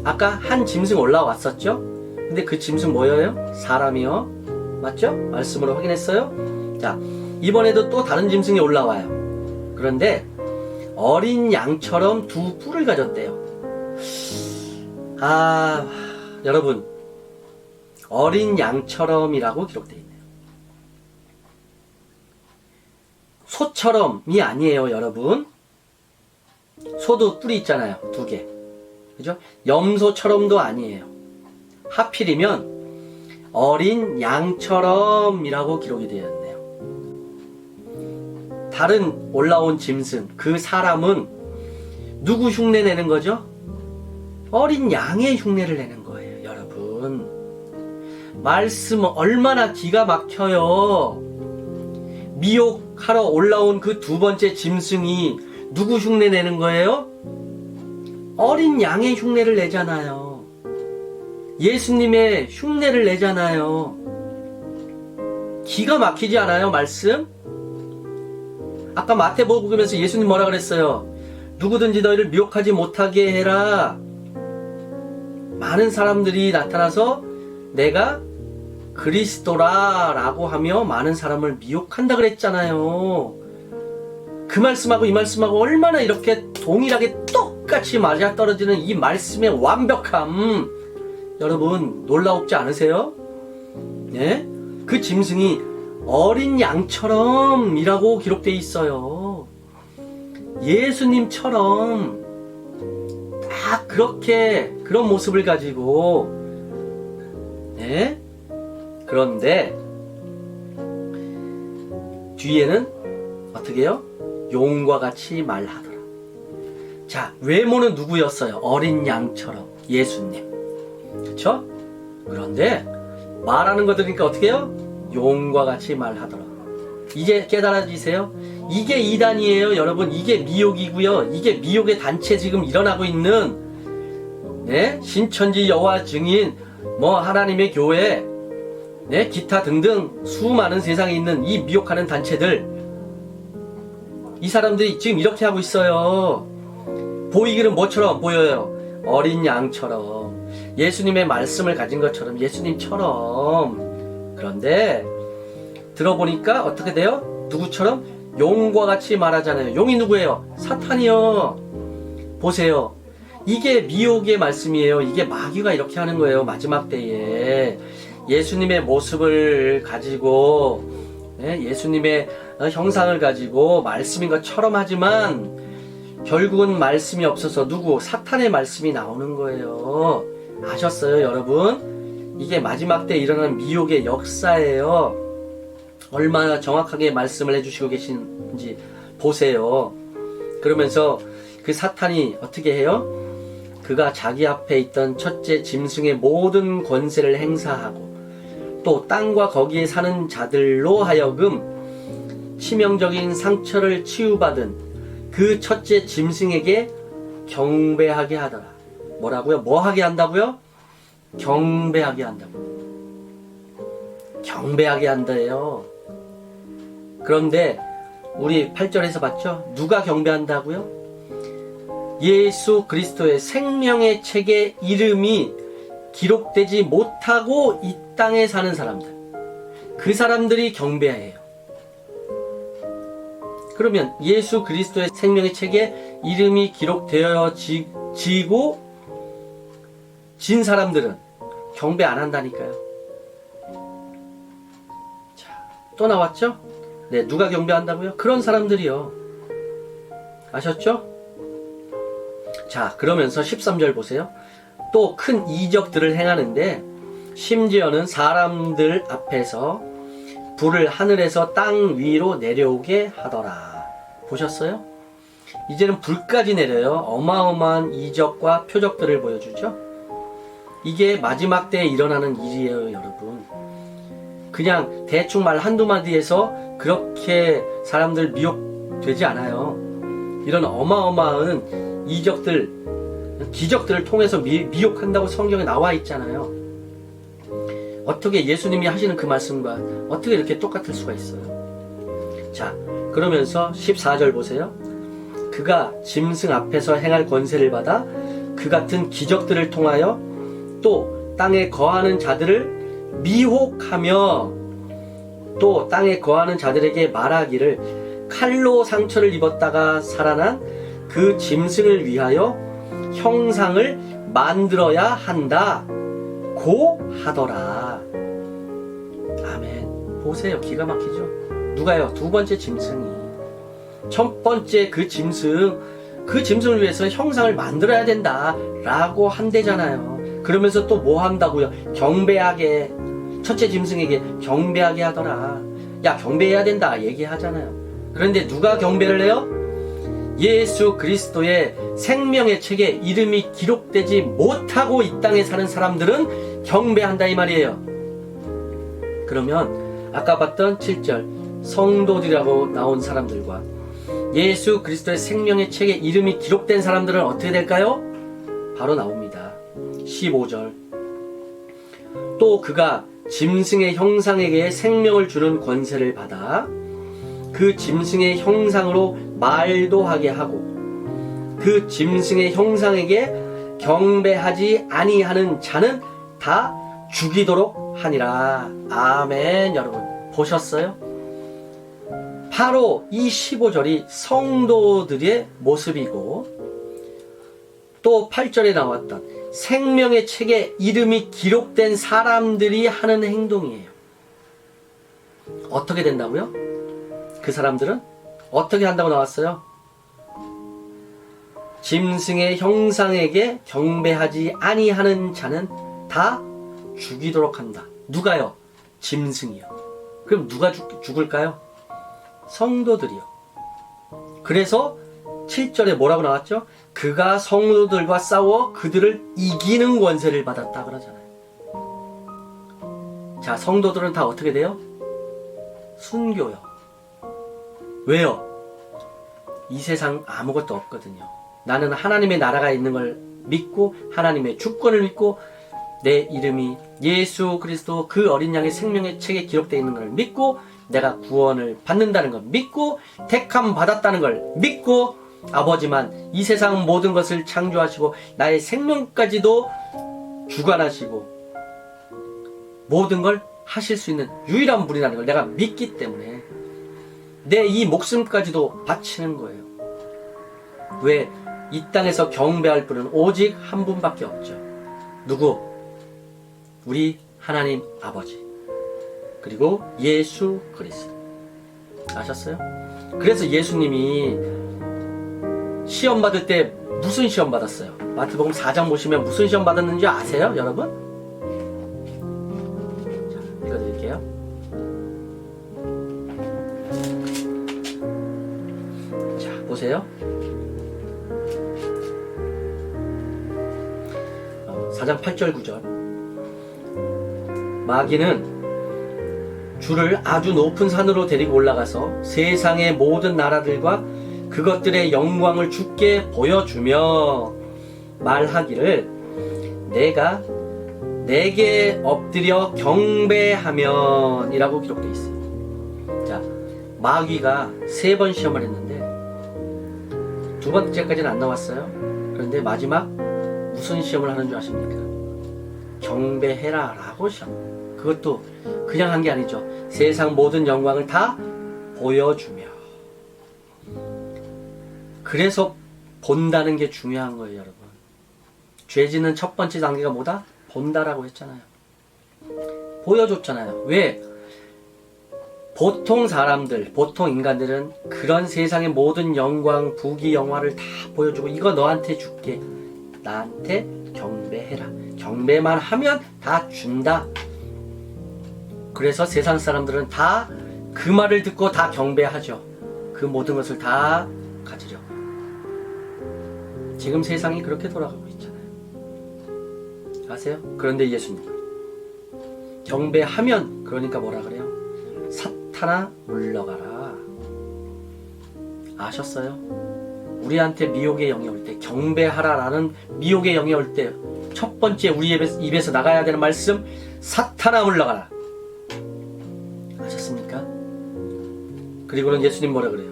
Speaker 1: 아까 한 짐승 올라왔었죠? 근데 그 짐승 뭐예요? 사람이요. 맞죠? 말씀으로 확인했어요? 자, 이번에도 또 다른 짐승이 올라와요. 그런데 어린 양처럼 두 뿔을 가졌대요. 아, 여러분, 어린 양처럼이라고 기록되어 있네요. 소처럼이 아니에요, 여러분. 소도 뿔이 있잖아요, 2개. 그죠? 염소처럼도 아니에요. 하필이면 어린 양처럼이라고 기록이 되어 있네요. 다른 올라온 짐승, 그 사람은 누구 흉내 내는 거죠? 어린 양의 흉내를 내는 거예요, 여러분. 말씀 얼마나 기가 막혀요. 미혹하러 올라온 그 두 번째 짐승이 누구 흉내 내는 거예요? 어린 양의 흉내를 내잖아요. 예수님의 흉내를 내잖아요. 기가 막히지 않아요, 말씀? 아까 마태복음에서 예수님 뭐라 그랬어요? 누구든지 너희를 미혹하지 못하게 해라. 많은 사람들이 나타나서 내가 그리스도라 라고 하며 많은 사람을 미혹한다 그랬잖아요. 그 말씀하고 이 말씀하고 얼마나 이렇게 동일하게 똑같이 맞아떨어지는 이 말씀의 완벽함, 여러분 놀라웁지 않으세요? 네? 그 짐승이 어린 양처럼 이라고 기록되어 있어요. 예수님처럼 딱 그렇게 그런 모습을 가지고, 네? 그런데 뒤에는 어떻게 해요? 용과 같이 말하더라. 자, 외모는 누구였어요? 어린 양처럼 예수님, 그쵸? 그런데 말하는 거 들으니까 어떻게 해요? 용과 같이 말하더라. 이제 깨달아지세요? 이게 이단이에요, 여러분. 이게 미혹이고요. 이게 미혹의 단체 지금 일어나고 있는, 네? 신천지 여호와 증인, 뭐 하나님의 교회, 네? 기타 등등 수많은 세상에 있는 이 미혹하는 단체들, 이 사람들이 지금 이렇게 하고 있어요. 보이기는 뭐처럼 보여요? 어린 양처럼, 예수님의 말씀을 가진 것처럼, 예수님처럼. 그런데 들어보니까 어떻게 돼요? 누구처럼? 용과 같이 말하잖아요. 용이 누구예요? 사탄이요. 보세요. 이게 미혹의 말씀이에요. 이게 마귀가 이렇게 하는 거예요. 마지막 때에 예수님의 모습을 가지고, 예수님의 형상을 가지고 말씀인 것처럼 하지만 결국은 말씀이 없어서 누구? 사탄의 말씀이 나오는 거예요. 아셨어요, 여러분? 이게 마지막 때 일어나는 미혹의 역사예요. 얼마나 정확하게 말씀을 해주시고 계신지 보세요. 그러면서 그 사탄이 어떻게 해요? 그가 자기 앞에 있던 첫째 짐승의 모든 권세를 행사하고 또 땅과 거기에 사는 자들로 하여금 치명적인 상처를 치유받은 그 첫째 짐승에게 경배하게 하더라. 뭐라고요? 뭐 하게 한다고요? 경배하게 한다고. 경배하게 한다예요. 그런데 우리 8절에서 봤죠? 누가 경배한다고요? 예수 그리스도의 생명의 책에 이름이 기록되지 못하고 이 땅에 사는 사람들, 그 사람들이 경배해요. 그러면 예수 그리스도의 생명의 책에 이름이 기록되어지고 진 사람들은 경배 안 한다니까요. 자, 또 나왔죠? 네, 누가 경배한다고요? 그런 사람들이요. 아셨죠? 자, 그러면서 13절 보세요. 또 큰 이적들을 행하는데 심지어는 사람들 앞에서 불을 하늘에서 땅 위로 내려오게 하더라. 보셨어요? 이제는 불까지 내려요. 어마어마한 이적과 표적들을 보여주죠. 이게 마지막 때에 일어나는 일이에요, 여러분. 그냥 대충 말 한두 마디에서 그렇게 사람들 미혹되지 않아요. 이런 어마어마한 이적들, 기적들을 통해서 미혹한다고 성경에 나와 있잖아요. 어떻게 예수님이 하시는 그 말씀과 어떻게 이렇게 똑같을 수가 있어요? 자, 그러면서 14절 보세요. 그가 짐승 앞에서 행할 권세를 받아 그 같은 기적들을 통하여 또 땅에 거하는 자들을 미혹하며 또 땅에 거하는 자들에게 말하기를 칼로 상처를 입었다가 살아난 그 짐승을 위하여 형상을 만들어야 한다 고 하더라. 아멘. 보세요. 기가 막히죠? 누가요? 두 번째 짐승이. 첫 번째 그 짐승을 위해서 형상을 만들어야 된다 라고 한대잖아요. 그러면서 또 뭐 한다고요? 경배하게, 첫째 짐승에게 경배하게 하더라. 야, 경배해야 된다 얘기하잖아요. 그런데 누가 경배를 해요? 예수 그리스도의 생명의 책에 이름이 기록되지 못하고 이 땅에 사는 사람들은 경배한다 이 말이에요. 그러면 아까 봤던 7절 성도들이라고 나온 사람들과 예수 그리스도의 생명의 책에 이름이 기록된 사람들은 어떻게 될까요? 바로 나옵니다. 15절. 또 그가 짐승의 형상에게 생명을 주는 권세를 받아 그 짐승의 형상으로 말도 하게 하고 그 짐승의 형상에게 경배하지 아니하는 자는 다 죽이도록 하니라. 아멘. 여러분 보셨어요? 바로 이 15절이 성도들의 모습이고 또 8절에 나왔던 생명의 책에 이름이 기록된 사람들이 하는 행동이에요. 어떻게 된다고요? 그 사람들은 어떻게 한다고 나왔어요? 짐승의 형상에게 경배하지 아니하는 자는 다 죽이도록 한다. 누가요? 짐승이요. 그럼 누가 죽을까요? 성도들이요. 그래서 7절에 뭐라고 나왔죠? 그가 성도들과 싸워 그들을 이기는 권세를 받았다 그러잖아요. 자, 성도들은 다 어떻게 돼요? 순교요. 왜요? 이 세상 아무것도 없거든요. 나는 하나님의 나라가 있는 걸 믿고 하나님의 주권을 믿고 내 이름이 예수 그리스도 그 어린 양의 생명의 책에 기록되어 있는 걸 믿고 내가 구원을 받는다는 걸 믿고 택함 받았다는 걸 믿고 아버지만 이 세상 모든 것을 창조하시고 나의 생명까지도 주관하시고 모든 걸 하실 수 있는 유일한 분이라는 걸 내가 믿기 때문에 내 이 목숨까지도 바치는 거예요. 왜? 이 땅에서 경배할 분은 오직 한 분밖에 없죠. 누구? 우리 하나님 아버지 그리고 예수 그리스도. 아셨어요? 그래서 예수님이 시험 받을 때 무슨 시험 받았어요? 마태복음 4장 보시면 무슨 시험 받았는지 아세요? 여러분? 자, 읽어드릴게요. 자, 보세요. 4장 8절 9절. 마귀는 주를 아주 높은 산으로 데리고 올라가서 세상의 모든 나라들과 그것들의 영광을 주께 보여주며 말하기를 내가 내게 엎드려 경배하면 이라고 기록되어 있어요. 자, 마귀가 3번 시험을 했는데 2번째까지는 안 나왔어요. 그런데 마지막 무슨 시험을 하는 줄 아십니까? 경배해라 라고 시험. 그것도 그냥 한 게 아니죠. 세상 모든 영광을 다 보여주며. 그래서 본다는 게 중요한 거예요, 여러분. 죄 짓는 첫 번째 단계가 뭐다? 본다라고 했잖아요. 보여줬잖아요. 왜? 보통 사람들, 보통 인간들은 그런 세상의 모든 영광, 부귀, 영화를 다 보여주고 이거 너한테 줄게. 나한테 경배해라. 경배만 하면 다 준다. 그래서 세상 사람들은 다 그 말을 듣고 다 경배하죠. 그 모든 것을 다 가지려. 지금 세상이 그렇게 돌아가고 있잖아요. 아세요? 그런데 예수님 경배하면 그러니까 뭐라 그래요? 사탄아 물러가라. 아셨어요? 우리한테 미혹의 영이 올 때 경배하라라는 미혹의 영이 올 때 첫 번째 우리 입에서 나가야 되는 말씀 사탄아 물러가라. 아셨습니까? 그리고는 예수님 뭐라 그래요?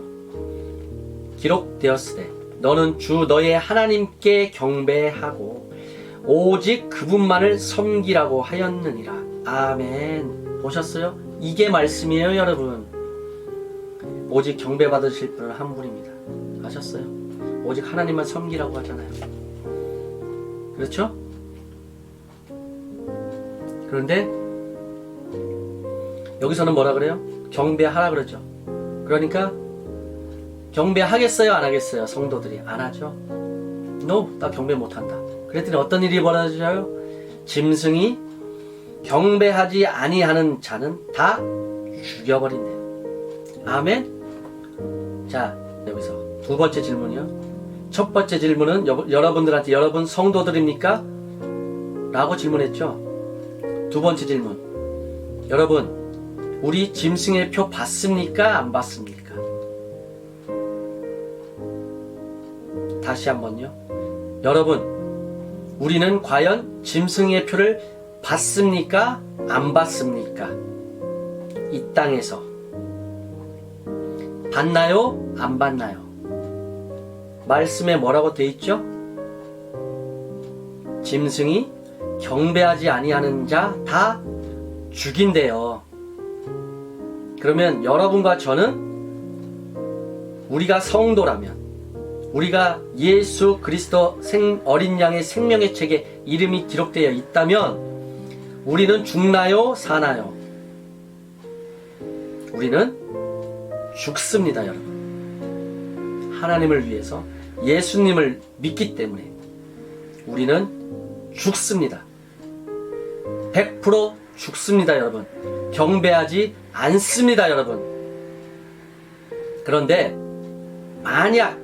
Speaker 1: 기록되었으되 너는 주 너의 하나님께 경배하고 오직 그분만을 섬기라고 하였느니라. 아멘. 보셨어요? 이게 말씀이에요, 여러분. 오직 경배받으실 분은 한 분입니다. 아셨어요? 오직 하나님만 섬기라고 하잖아요. 그렇죠? 그런데 여기서는 뭐라 그래요? 경배하라 그러죠. 그러니까 경배하겠어요? 안 하겠어요? 성도들이 안 하죠. No, 나 경배 못한다. 그랬더니 어떤 일이 벌어져요? 짐승이 경배하지 아니하는 자는 다 죽여버린대요. 아멘? 자, 여기서 두 번째 질문이요. 첫 번째 질문은 여러분들한테 여러분 성도들입니까? 라고 질문했죠. 두 번째 질문, 여러분 우리 짐승의 표 받습니까? 안 받습니까? 다시 한번요. 여러분 우리는 과연 짐승의 표를 받습니까? 안 받습니까? 이 땅에서 받나요? 안 받나요? 말씀에 뭐라고 돼 있죠? 짐승이 경배하지 아니하는 자 다 죽인대요. 그러면 여러분과 저는 우리가 성도라면, 우리가 예수 그리스도 어린 양의 생명의 책에 이름이 기록되어 있다면 우리는 죽나요? 사나요? 우리는 죽습니다, 여러분. 하나님을 위해서 예수님을 믿기 때문에 우리는 죽습니다. 100% 죽습니다, 여러분. 경배하지 않습니다, 여러분. 그런데 만약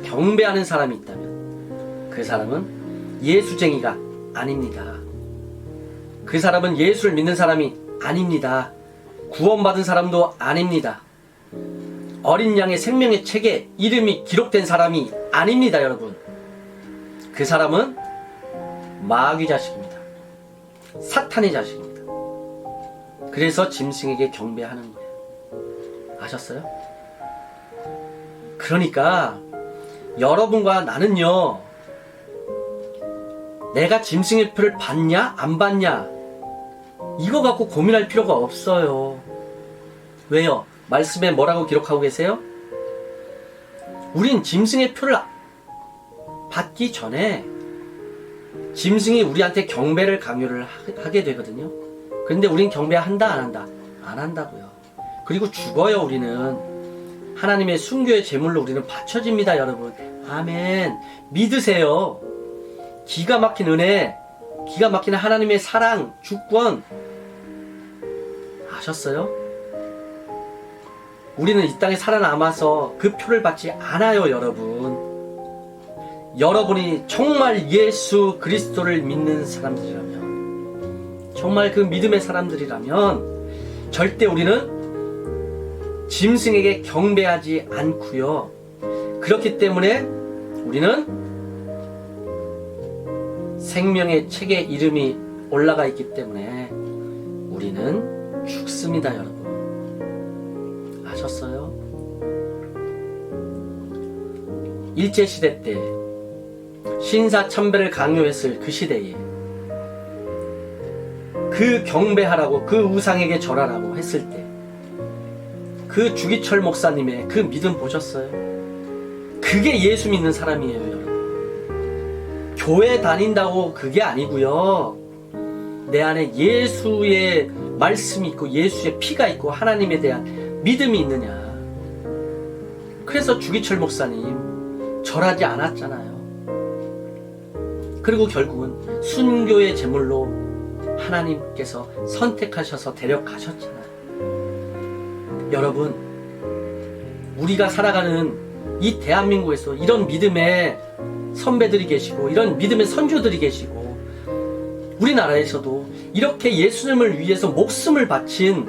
Speaker 1: 경배하는 사람이 있다면 그 사람은 예수쟁이가 아닙니다. 그 사람은 예수를 믿는 사람이 아닙니다. 구원받은 사람도 아닙니다. 어린 양의 생명의 책에 이름이 기록된 사람이 아닙니다, 여러분. 그 사람은 마귀 자식입니다. 사탄의 자식입니다. 그래서 짐승에게 경배하는 거예요. 아셨어요? 그러니까 여러분과 나는요, 내가 짐승의 표를 받냐 안 받냐 이거 갖고 고민할 필요가 없어요. 왜요? 말씀에 뭐라고 기록하고 계세요? 우린 짐승의 표를 받기 전에 짐승이 우리한테 경배를 강요를 하게 되거든요. 그런데 우린 경배한다 안 한다? 안 한다고요. 그리고 죽어요. 우리는 하나님의 순교의 제물로 우리는 바쳐집니다, 여러분. 아멘. 믿으세요. 기가 막힌 은혜, 기가 막힌 하나님의 사랑, 주권 아셨어요? 우리는 이 땅에 살아남아서 그 표를 받지 않아요, 여러분. 여러분이 정말 예수 그리스도를 믿는 사람들이라면, 정말 그 믿음의 사람들이라면 절대 우리는 짐승에게 경배하지 않고요. 그렇기 때문에 우리는 생명의 책에 이름이 올라가 있기 때문에 우리는 죽습니다, 여러분. 아셨어요? 일제시대 때 신사참배를 강요했을 그 시대에 그 경배하라고, 그 우상에게 절하라고 했을 때 그 주기철 목사님의 그 믿음 보셨어요? 그게 예수 믿는 사람이에요, 여러분. 교회 다닌다고 그게 아니고요. 내 안에 예수의 말씀이 있고 예수의 피가 있고 하나님에 대한 믿음이 있느냐. 그래서 주기철 목사님 절하지 않았잖아요. 그리고 결국은 순교의 제물로 하나님께서 선택하셔서 데려가셨잖아요. 여러분, 우리가 살아가는 이 대한민국에서 이런 믿음의 선배들이 계시고 이런 믿음의 선조들이 계시고 우리나라에서도 이렇게 예수님을 위해서 목숨을 바친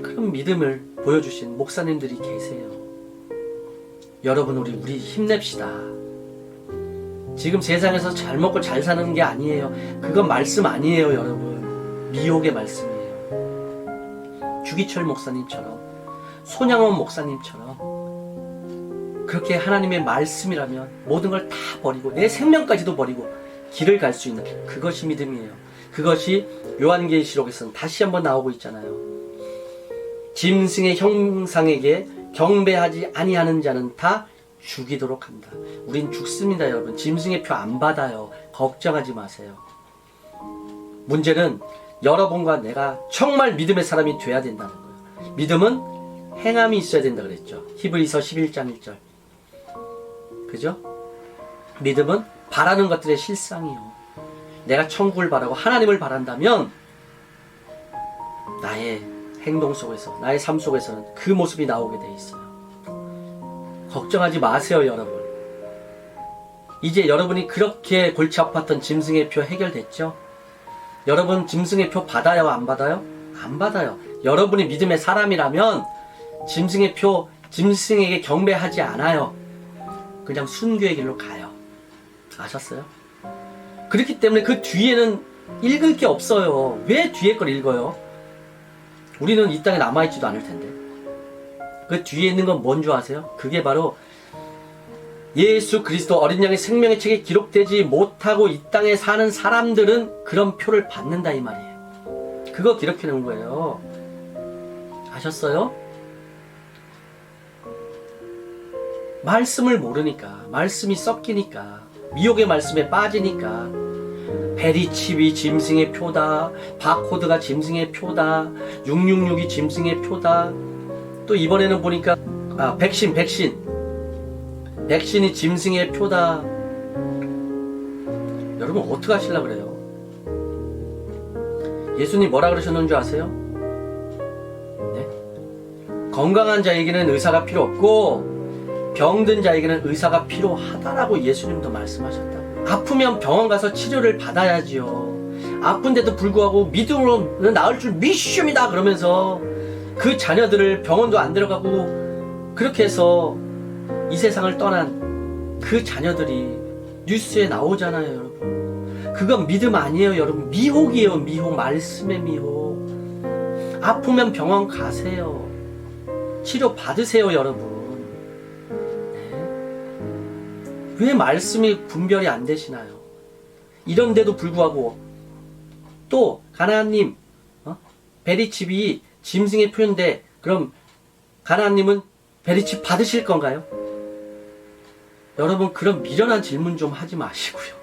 Speaker 1: 그런 믿음을 보여주신 목사님들이 계세요. 여러분, 우리 힘냅시다. 지금 세상에서 잘 먹고 잘 사는 게 아니에요. 그건 말씀 아니에요, 여러분. 미혹의 말씀이에요. 주기철 목사님처럼, 손양원 목사님처럼 그렇게 하나님의 말씀이라면 모든 걸 다 버리고 내 생명까지도 버리고 길을 갈 수 있는 그것이 믿음이에요. 그것이 요한계시록에서는 다시 한번 나오고 있잖아요. 짐승의 형상에게 경배하지 아니하는 자는 다 죽이도록 한다. 우린 죽습니다, 여러분. 짐승의 표 안 받아요. 걱정하지 마세요. 문제는 여러분과 내가 정말 믿음의 사람이 돼야 된다는 거예요. 믿음은 행함이 있어야 된다 그랬죠. 히브리서 11장 1절. 그죠? 믿음은 바라는 것들의 실상이요. 내가 천국을 바라고 하나님을 바란다면 나의 행동 속에서, 나의 삶 속에서는 그 모습이 나오게 돼 있어요. 걱정하지 마세요, 여러분. 이제 여러분이 그렇게 골치 아팠던 짐승의 표 해결됐죠? 여러분 짐승의 표 받아요, 안 받아요? 안 받아요. 여러분이 믿음의 사람이라면 짐승의 표, 짐승에게 경배하지 않아요. 그냥 순교의 길로 가요. 아셨어요? 그렇기 때문에 그 뒤에는 읽을 게 없어요. 왜 뒤에 걸 읽어요? 우리는 이 땅에 남아있지도 않을 텐데. 그 뒤에 있는 건 뭔 줄 아세요? 그게 바로 예수 그리스도 어린 양의 생명의 책에 기록되지 못하고 이 땅에 사는 사람들은 그런 표를 받는다 이 말이에요. 그거 기록해 놓은 거예요. 아셨어요? 말씀을 모르니까, 말씀이 섞이니까, 미혹의 말씀에 빠지니까, 베리칩이 짐승의 표다, 바코드가 짐승의 표다, 666이 짐승의 표다, 또 이번에는 보니까 백신이 짐승의 표다. 여러분 어떻게 하시려고 그래요? 예수님 뭐라 그러셨는 줄 아세요? 네? 건강한 자에게는 의사가 필요 없고 병든 자에게는 의사가 필요하다라고 예수님도 말씀하셨다고. 아프면 병원 가서 치료를 받아야지요. 아픈데도 불구하고 믿음으로 나을 줄 믿습니다 그러면서 그 자녀들을 병원도 안 데려가고 그렇게 해서 이 세상을 떠난 그 자녀들이 뉴스에 나오잖아요, 여러분. 그건 믿음 아니에요, 여러분. 미혹이에요, 미혹. 말씀의 미혹. 아프면 병원 가세요. 치료 받으세요, 여러분. 왜 말씀이 분별이 안 되시나요? 이런데도 불구하고 또 가나안님 베리칩이 짐승의 표현인데 그럼 가나안님은 베리칩 받으실 건가요? 여러분 그런 미련한 질문 좀 하지 마시고요.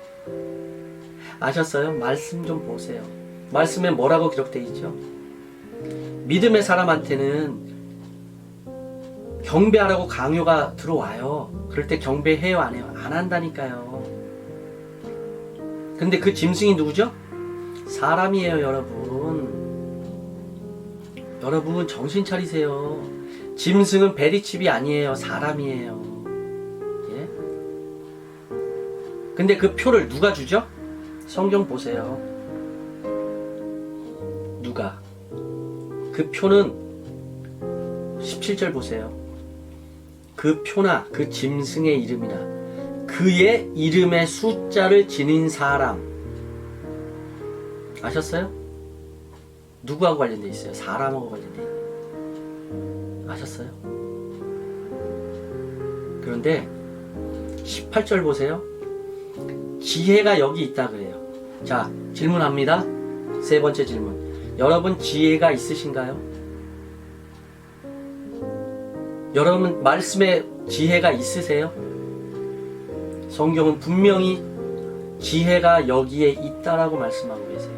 Speaker 1: 아셨어요? 말씀 좀 보세요. 말씀에 뭐라고 기록되어 있죠? 믿음의 사람한테는 경배하라고 강요가 들어와요. 그럴 때 경배해요 안 해요? 안 한다니까요. 근데 그 짐승이 누구죠? 사람이에요, 여러분. 여러분 정신 차리세요. 짐승은 베리칩이 아니에요. 사람이에요. 예? 근데 그 표를 누가 주죠? 성경 보세요. 누가? 그 표는 17절 보세요. 그 표나 그 짐승의 이름이나 그의 이름의 숫자를 지닌 사람. 아셨어요? 누구하고 관련돼 있어요? 사람하고 관련돼 있어요. 아셨어요? 그런데 18절 보세요. 지혜가 여기 있다 그래요. 자, 질문합니다. 세 번째 질문. 여러분 지혜가 있으신가요? 여러분 말씀에 지혜가 있으세요? 성경은 분명히 지혜가 여기에 있다라고 말씀하고 계세요.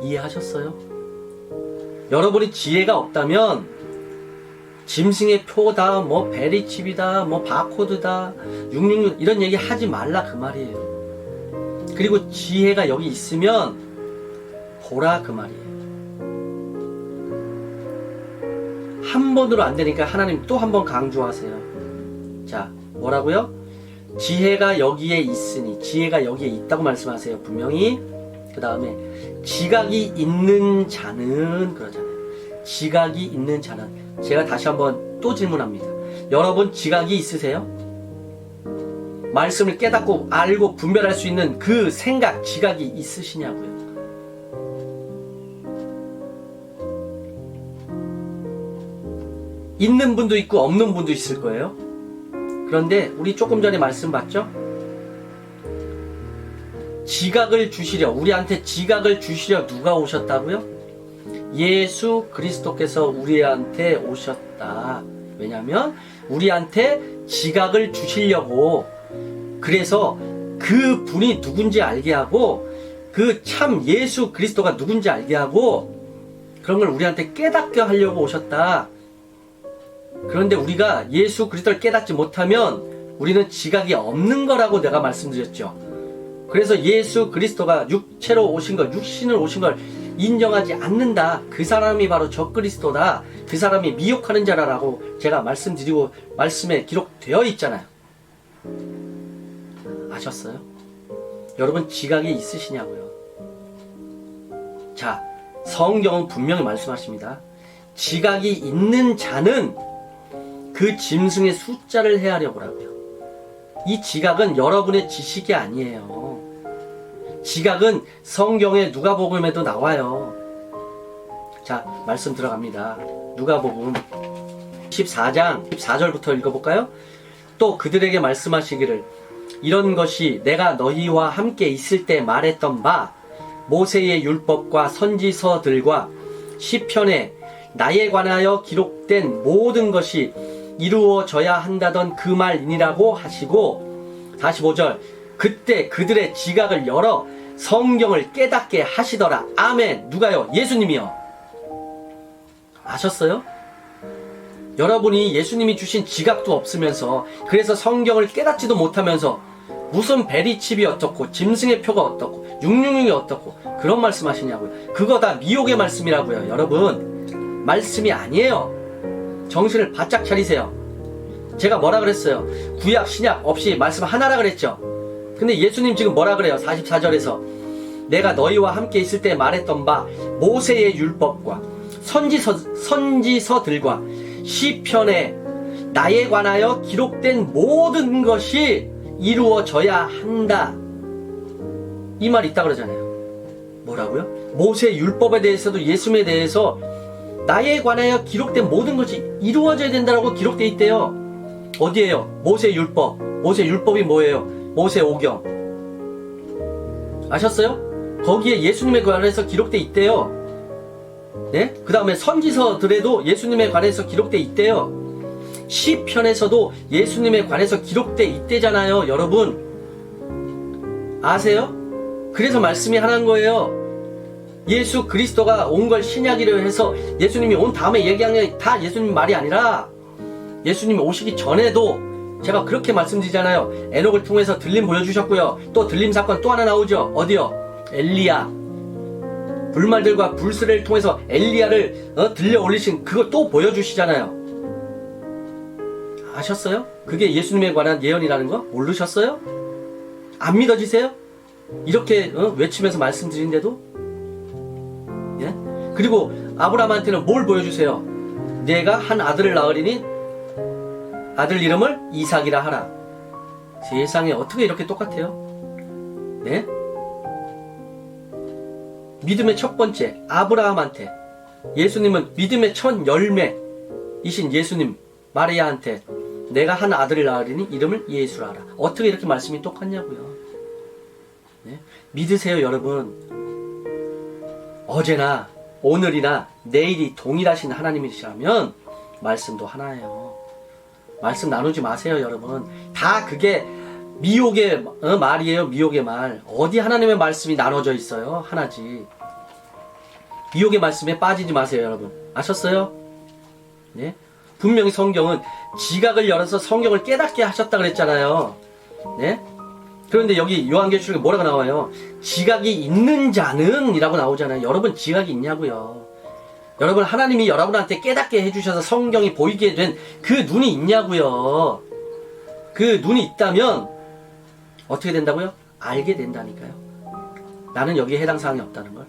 Speaker 1: 이해하셨어요? 여러분이 지혜가 없다면 짐승의 표다, 뭐 베리칩이다, 뭐 바코드다, 666 이런 얘기 하지 말라 그 말이에요. 그리고 지혜가 여기 있으면 보라 그 말이에요. 한 번으로 안 되니까 하나님 또 한 번 강조하세요. 자, 뭐라고요? 지혜가 여기에 있으니, 지혜가 여기에 있다고 말씀하세요. 분명히. 그 다음에 지각이 있는 자는 그러잖아요. 지각이 있는 자는. 제가 다시 한번 또 질문합니다. 여러분 지각이 있으세요? 말씀을 깨닫고 알고 분별할 수 있는 그 생각, 지각이 있으시냐고요? 있는 분도 있고 없는 분도 있을 거예요. 그런데 우리 조금 전에 말씀 봤죠? 지각을 주시려, 우리한테 지각을 주시려 누가 오셨다고요? 예수 그리스도께서 우리한테 오셨다. 왜냐하면 우리한테 지각을 주시려고, 그래서 그 분이 누군지 알게 하고 그 참 예수 그리스도가 누군지 알게 하고 그런 걸 우리한테 깨닫게 하려고 오셨다. 그런데 우리가 예수 그리스도를 깨닫지 못하면 우리는 지각이 없는 거라고 내가 말씀드렸죠. 그래서 예수 그리스도가 육체로 오신 걸, 육신을 오신 걸 인정하지 않는다. 그 사람이 바로 적그리스도다. 그 사람이 미혹하는 자라라고 제가 말씀드리고 말씀에 기록되어 있잖아요. 아셨어요? 여러분 지각이 있으시냐고요? 자, 성경은 분명히 말씀하십니다. 지각이 있는 자는 그 짐승의 숫자를 헤아려 보라고요. 이 지각은 여러분의 지식이 아니에요. 지각은 성경의 누가복음에도 나와요. 자, 말씀 들어갑니다. 누가복음 14장 14절부터 읽어볼까요? 또 그들에게 말씀하시기를 이런 것이 내가 너희와 함께 있을 때 말했던 바 모세의 율법과 선지서들과 시편에 나에 관하여 기록된 모든 것이 이루어져야 한다던 그 말이니라고 하시고 45절 그때 그들의 지각을 열어 성경을 깨닫게 하시더라. 아멘. 누가요? 예수님이요. 아셨어요? 여러분이 예수님이 주신 지각도 없으면서 그래서 성경을 깨닫지도 못하면서 무슨 베리칩이 어떻고 짐승의 표가 어떻고 666이 어떻고 그런 말씀 하시냐고요. 그거 다 미혹의 말씀이라고요. 여러분 말씀이 아니에요. 정신을 바짝 차리세요. 제가 뭐라 그랬어요? 구약 신약 없이 말씀 하나라 그랬죠. 근데 예수님 지금 뭐라 그래요? 44절에서 내가 너희와 함께 있을 때 말했던 바 모세의 율법과 선지서들과 시편에 나에 관하여 기록된 모든 것이 이루어져야 한다. 이 말 있다 그러잖아요. 뭐라고요? 모세 율법에 대해서도 예수님에 대해서 나에 관하여 기록된 모든 것이 이루어져야 된다고 기록되어 있대요. 어디에요? 모세 율법. 모세 율법이 뭐예요? 모세 오경. 아셨어요? 거기에 예수님에 관해서 기록되어 있대요. 네? 그 다음에 선지서들에도 예수님에 관해서 기록되어 있대요. 시편에서도 예수님에 관해서 기록되어 있대잖아요. 여러분 아세요? 그래서 말씀이 하나인 거예요. 예수 그리스도가 온 걸 신약이라 해서 예수님이 온 다음에 얘기한 게 다 예수님 말이 아니라 예수님이 오시기 전에도 제가 그렇게 말씀드리잖아요. 에녹을 통해서 들림 보여주셨고요. 또 들림 사건 또 하나 나오죠. 어디요? 엘리야. 불말들과 불수레를 통해서 엘리야를 들려 올리신 그거 또 보여주시잖아요. 아셨어요? 그게 예수님에 관한 예언이라는 거 모르셨어요? 안 믿어지세요? 이렇게 외치면서 말씀드린데도 예? 그리고 아브라함한테는 뭘 보여주세요? 내가 한 아들을 낳으리니 아들 이름을 이삭이라 하라. 세상에 어떻게 이렇게 똑같아요? 네? 믿음의 첫 번째 아브라함한테 예수님은 믿음의 첫 열매이신 예수님 마리아한테 내가 한 아들을 낳으리니 이름을 예수라 하라. 어떻게 이렇게 말씀이 똑같냐고요. 네? 믿으세요 여러분. 어제나 오늘이나 내일이 동일하신 하나님이시라면 말씀도 하나예요. 말씀 나누지 마세요 여러분. 다 그게 미혹의 말이에요. 미혹의 말. 어디 하나님의 말씀이 나눠져 있어요? 하나지. 미혹의 말씀에 빠지지 마세요 여러분. 아셨어요? 네? 분명히 성경은 지각을 열어서 성경을 깨닫게 하셨다 그랬잖아요. 네? 그런데 여기 요한계시록에 뭐라고 나와요? 지각이 있는 자는 이라고 나오잖아요. 여러분 지각이 있냐고요. 여러분 하나님이 여러분한테 깨닫게 해주셔서 성경이 보이게 된 그 눈이 있냐고요. 그 눈이 있다면 어떻게 된다고요? 알게 된다니까요. 나는 여기에 해당 사항이 없다는 걸.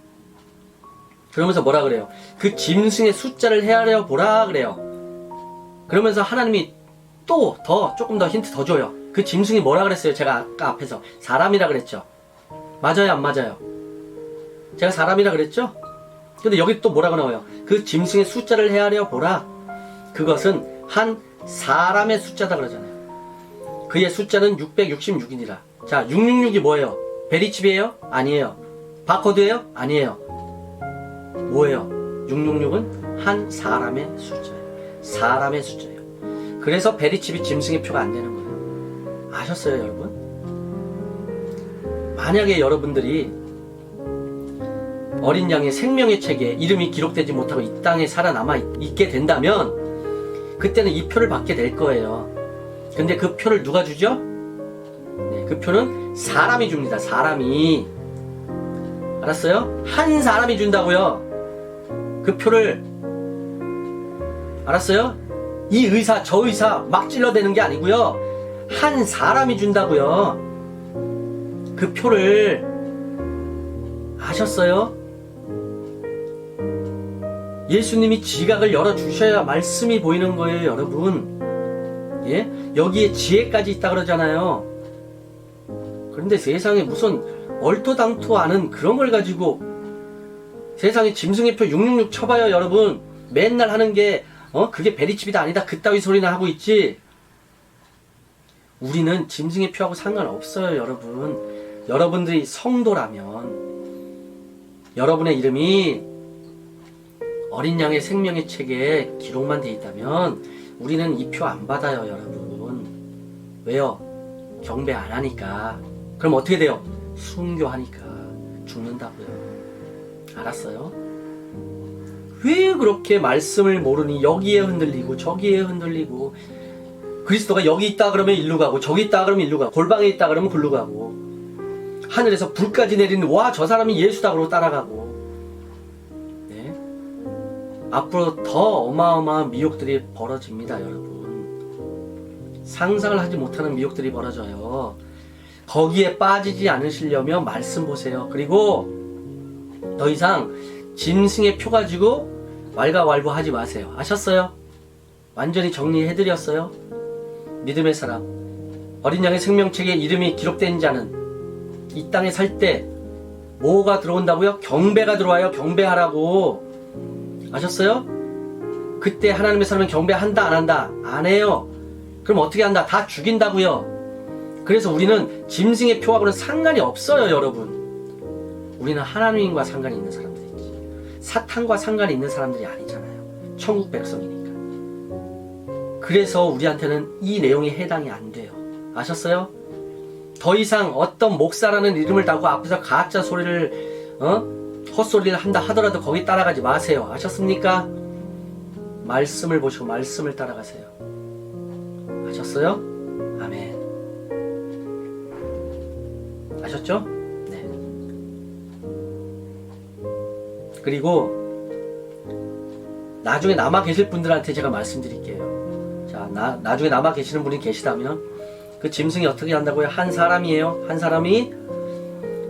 Speaker 1: 그러면서 뭐라 그래요? 그 짐승의 숫자를 헤아려 보라 그래요. 그러면서 하나님이 또 조금 더 힌트 더 줘요. 그 짐승이 뭐라 그랬어요? 제가 아까 앞에서 사람이라 그랬죠. 맞아요 안 맞아요? 제가 사람이라 그랬죠? 근데 여기 또 뭐라고 나와요? 그 짐승의 숫자를 헤아려 보라. 그것은 한 사람의 숫자다 그러잖아요. 그의 숫자는 666이니라. 자, 666이 뭐예요? 베리칩이에요? 아니에요. 바코드예요? 아니에요. 뭐예요? 666은 한 사람의 숫자예요. 사람의 숫자예요. 그래서 베리칩이 짐승의 표가 안 되는 거예요. 아셨어요 여러분? 만약에 여러분들이 어린 양의 생명의 책에 이름이 기록되지 못하고 이 땅에 살아남아 있게 된다면 그때는 이 표를 받게 될 거예요. 근데 그 표를 누가 주죠? 네, 그 표는 사람이 줍니다. 사람이. 알았어요? 한 사람이 준다고요. 그 표를. 알았어요? 이 의사 저 의사 막 찔러대는 게 아니고요. 한 사람이 준다고요. 그 표를. 아셨어요? 예수님이 지각을 열어주셔야 말씀이 보이는 거예요 여러분. 예? 여기에 지혜까지 있다 그러잖아요. 그런데 세상에 무슨 얼토당토 않은 그런 걸 가지고 세상에 짐승의 표 666 쳐봐요 여러분. 맨날 하는 게 그게 베리칩이다 아니다 그따위 소리나 하고 있지. 우리는 짐승의 표하고 상관없어요 여러분. 여러분들이 성도라면 여러분의 이름이 어린 양의 생명의 책에 기록만 돼 있다면 우리는 이 표 안 받아요 여러분. 왜요? 경배 안 하니까. 그럼 어떻게 돼요? 순교하니까 죽는다고요. 알았어요? 왜 그렇게 말씀을 모르니 여기에 흔들리고 저기에 흔들리고, 그리스도가 여기 있다 그러면 일로 가고 저기 있다 그러면 일로 가고 골방에 있다 그러면 글로 가고 하늘에서 불까지 내리는 와 저 사람이 예수다 그러고 따라가고. 네? 앞으로 더 어마어마한 미혹들이 벌어집니다 여러분. 상상을 하지 못하는 미혹들이 벌어져요. 거기에 빠지지 않으시려면 말씀 보세요. 그리고 더 이상 짐승의 표 가지고 왈가왈부하지 마세요. 아셨어요? 완전히 정리해드렸어요. 믿음의 사람, 어린 양의 생명책에 이름이 기록된 자는 이 땅에 살 때 뭐가 들어온다고요? 경배가 들어와요. 경배하라고. 아셨어요? 그때 하나님의 사람은 경배한다 안 한다? 안 해요. 그럼 어떻게 한다? 다 죽인다고요. 그래서 우리는 짐승의 표하고는 상관이 없어요 여러분. 우리는 하나님과 상관이 있는 사람들이지 사탄과 상관이 있는 사람들이 아니잖아요. 천국 백성이니까. 그래서 우리한테는 이 내용이 해당이 안 돼요. 아셨어요? 더 이상 어떤 목사라는 이름을 달고 앞에서 가짜 소리를 헛소리를 한다 하더라도 거기 따라가지 마세요. 아셨습니까? 말씀을 보시고 말씀을 따라가세요. 아셨어요? 아멘. 아셨죠? 네. 그리고 나중에 남아 계실 분들한테 제가 말씀드릴게요. 자, 나중에 남아 계시는 분이 계시다면 그 짐승이 어떻게 한다고요? 한 사람이에요. 한 사람이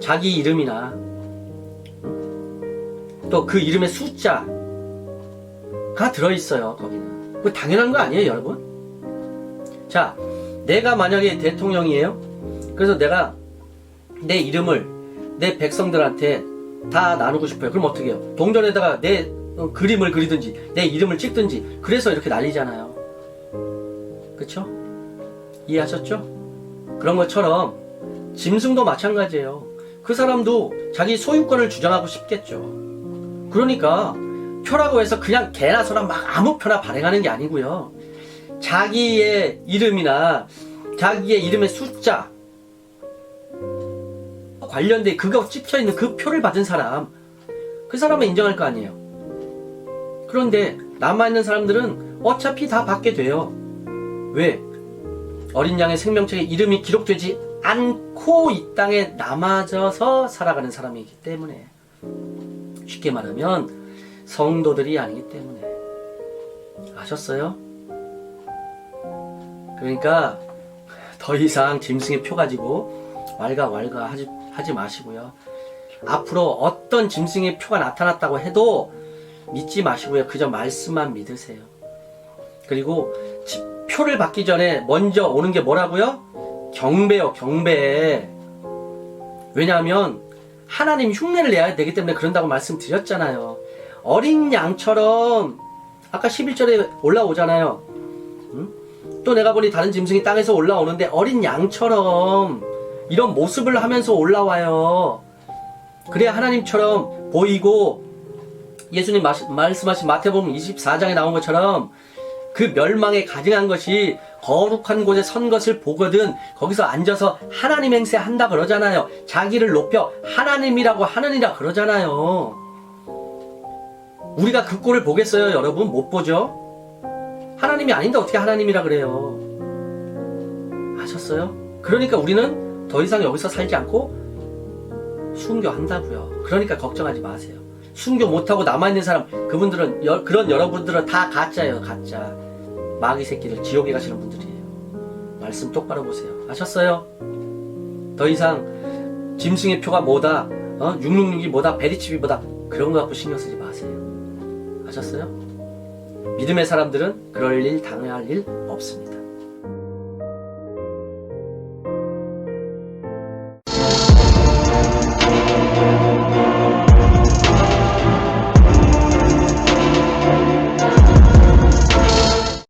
Speaker 1: 자기 이름이나 또 그 이름의 숫자가 들어있어요. 거기는. 그거 당연한 거 아니에요 여러분? 자, 내가 만약에 대통령이에요. 그래서 내가 내 이름을 내 백성들한테 다 나누고 싶어요. 그럼 어떻게 해요? 동전에다가 내 그림을 그리든지 내 이름을 찍든지. 그래서 이렇게 난리잖아요. 그쵸? 이해하셨죠? 그런 것처럼 짐승도 마찬가지예요. 그 사람도 자기 소유권을 주장하고 싶겠죠. 그러니까 표라고 해서 그냥 개나 소나 막 아무 표나 발행하는 게 아니고요. 자기의 이름이나 자기의 이름의 숫자 관련된 그거 찍혀있는 그 표를 받은 사람, 그 사람은 인정할 거 아니에요. 그런데 남아있는 사람들은 어차피 다 받게 돼요. 왜? 어린 양의 생명책에 이름이 기록되지 않고 이 땅에 남아져서 살아가는 사람이기 때문에. 쉽게 말하면 성도들이 아니기 때문에. 아셨어요? 그러니까 더 이상 짐승의 표 가지고 왈가왈가 하지 마시고요. 앞으로 어떤 짐승의 표가 나타났다고 해도 믿지 마시고요. 그저 말씀만 믿으세요. 그리고 표를 받기 전에 먼저 오는 게 뭐라고요? 경배요, 경배. 왜냐하면 하나님 흉내를 내야 되기 때문에 그런다고 말씀드렸잖아요. 어린 양처럼 아까 11절에 올라오잖아요. 응? 또 내가 보니 다른 짐승이 땅에서 올라오는데 어린 양처럼 이런 모습을 하면서 올라와요. 그래야 하나님처럼 보이고 예수님 말씀하신 마태복음 24장에 나온 것처럼 그 멸망에 가증한 것이 거룩한 곳에 선 것을 보거든 거기서 앉아서 하나님 행세한다 그러잖아요. 자기를 높여 하나님이라고 하느니라 그러잖아요. 우리가 그 꼴을 보겠어요 여러분? 못 보죠? 하나님이 아닌데 어떻게 하나님이라 그래요? 아셨어요? 그러니까 우리는 더 이상 여기서 살지 않고 순교한다고요. 그러니까 걱정하지 마세요. 순교 못하고 남아있는 사람, 그분들은 그런 여러분들은 다 가짜예요. 가짜 마귀 새끼들, 지옥에 가시는 분들이에요. 말씀 똑바로 보세요. 아셨어요? 더 이상 짐승의 표가 뭐다, 666이 뭐다, 베리칩이 뭐다, 그런 거 갖고 신경 쓰지 마세요. 아셨어요? 믿음의 사람들은 그럴 일 당할 일 없습니다.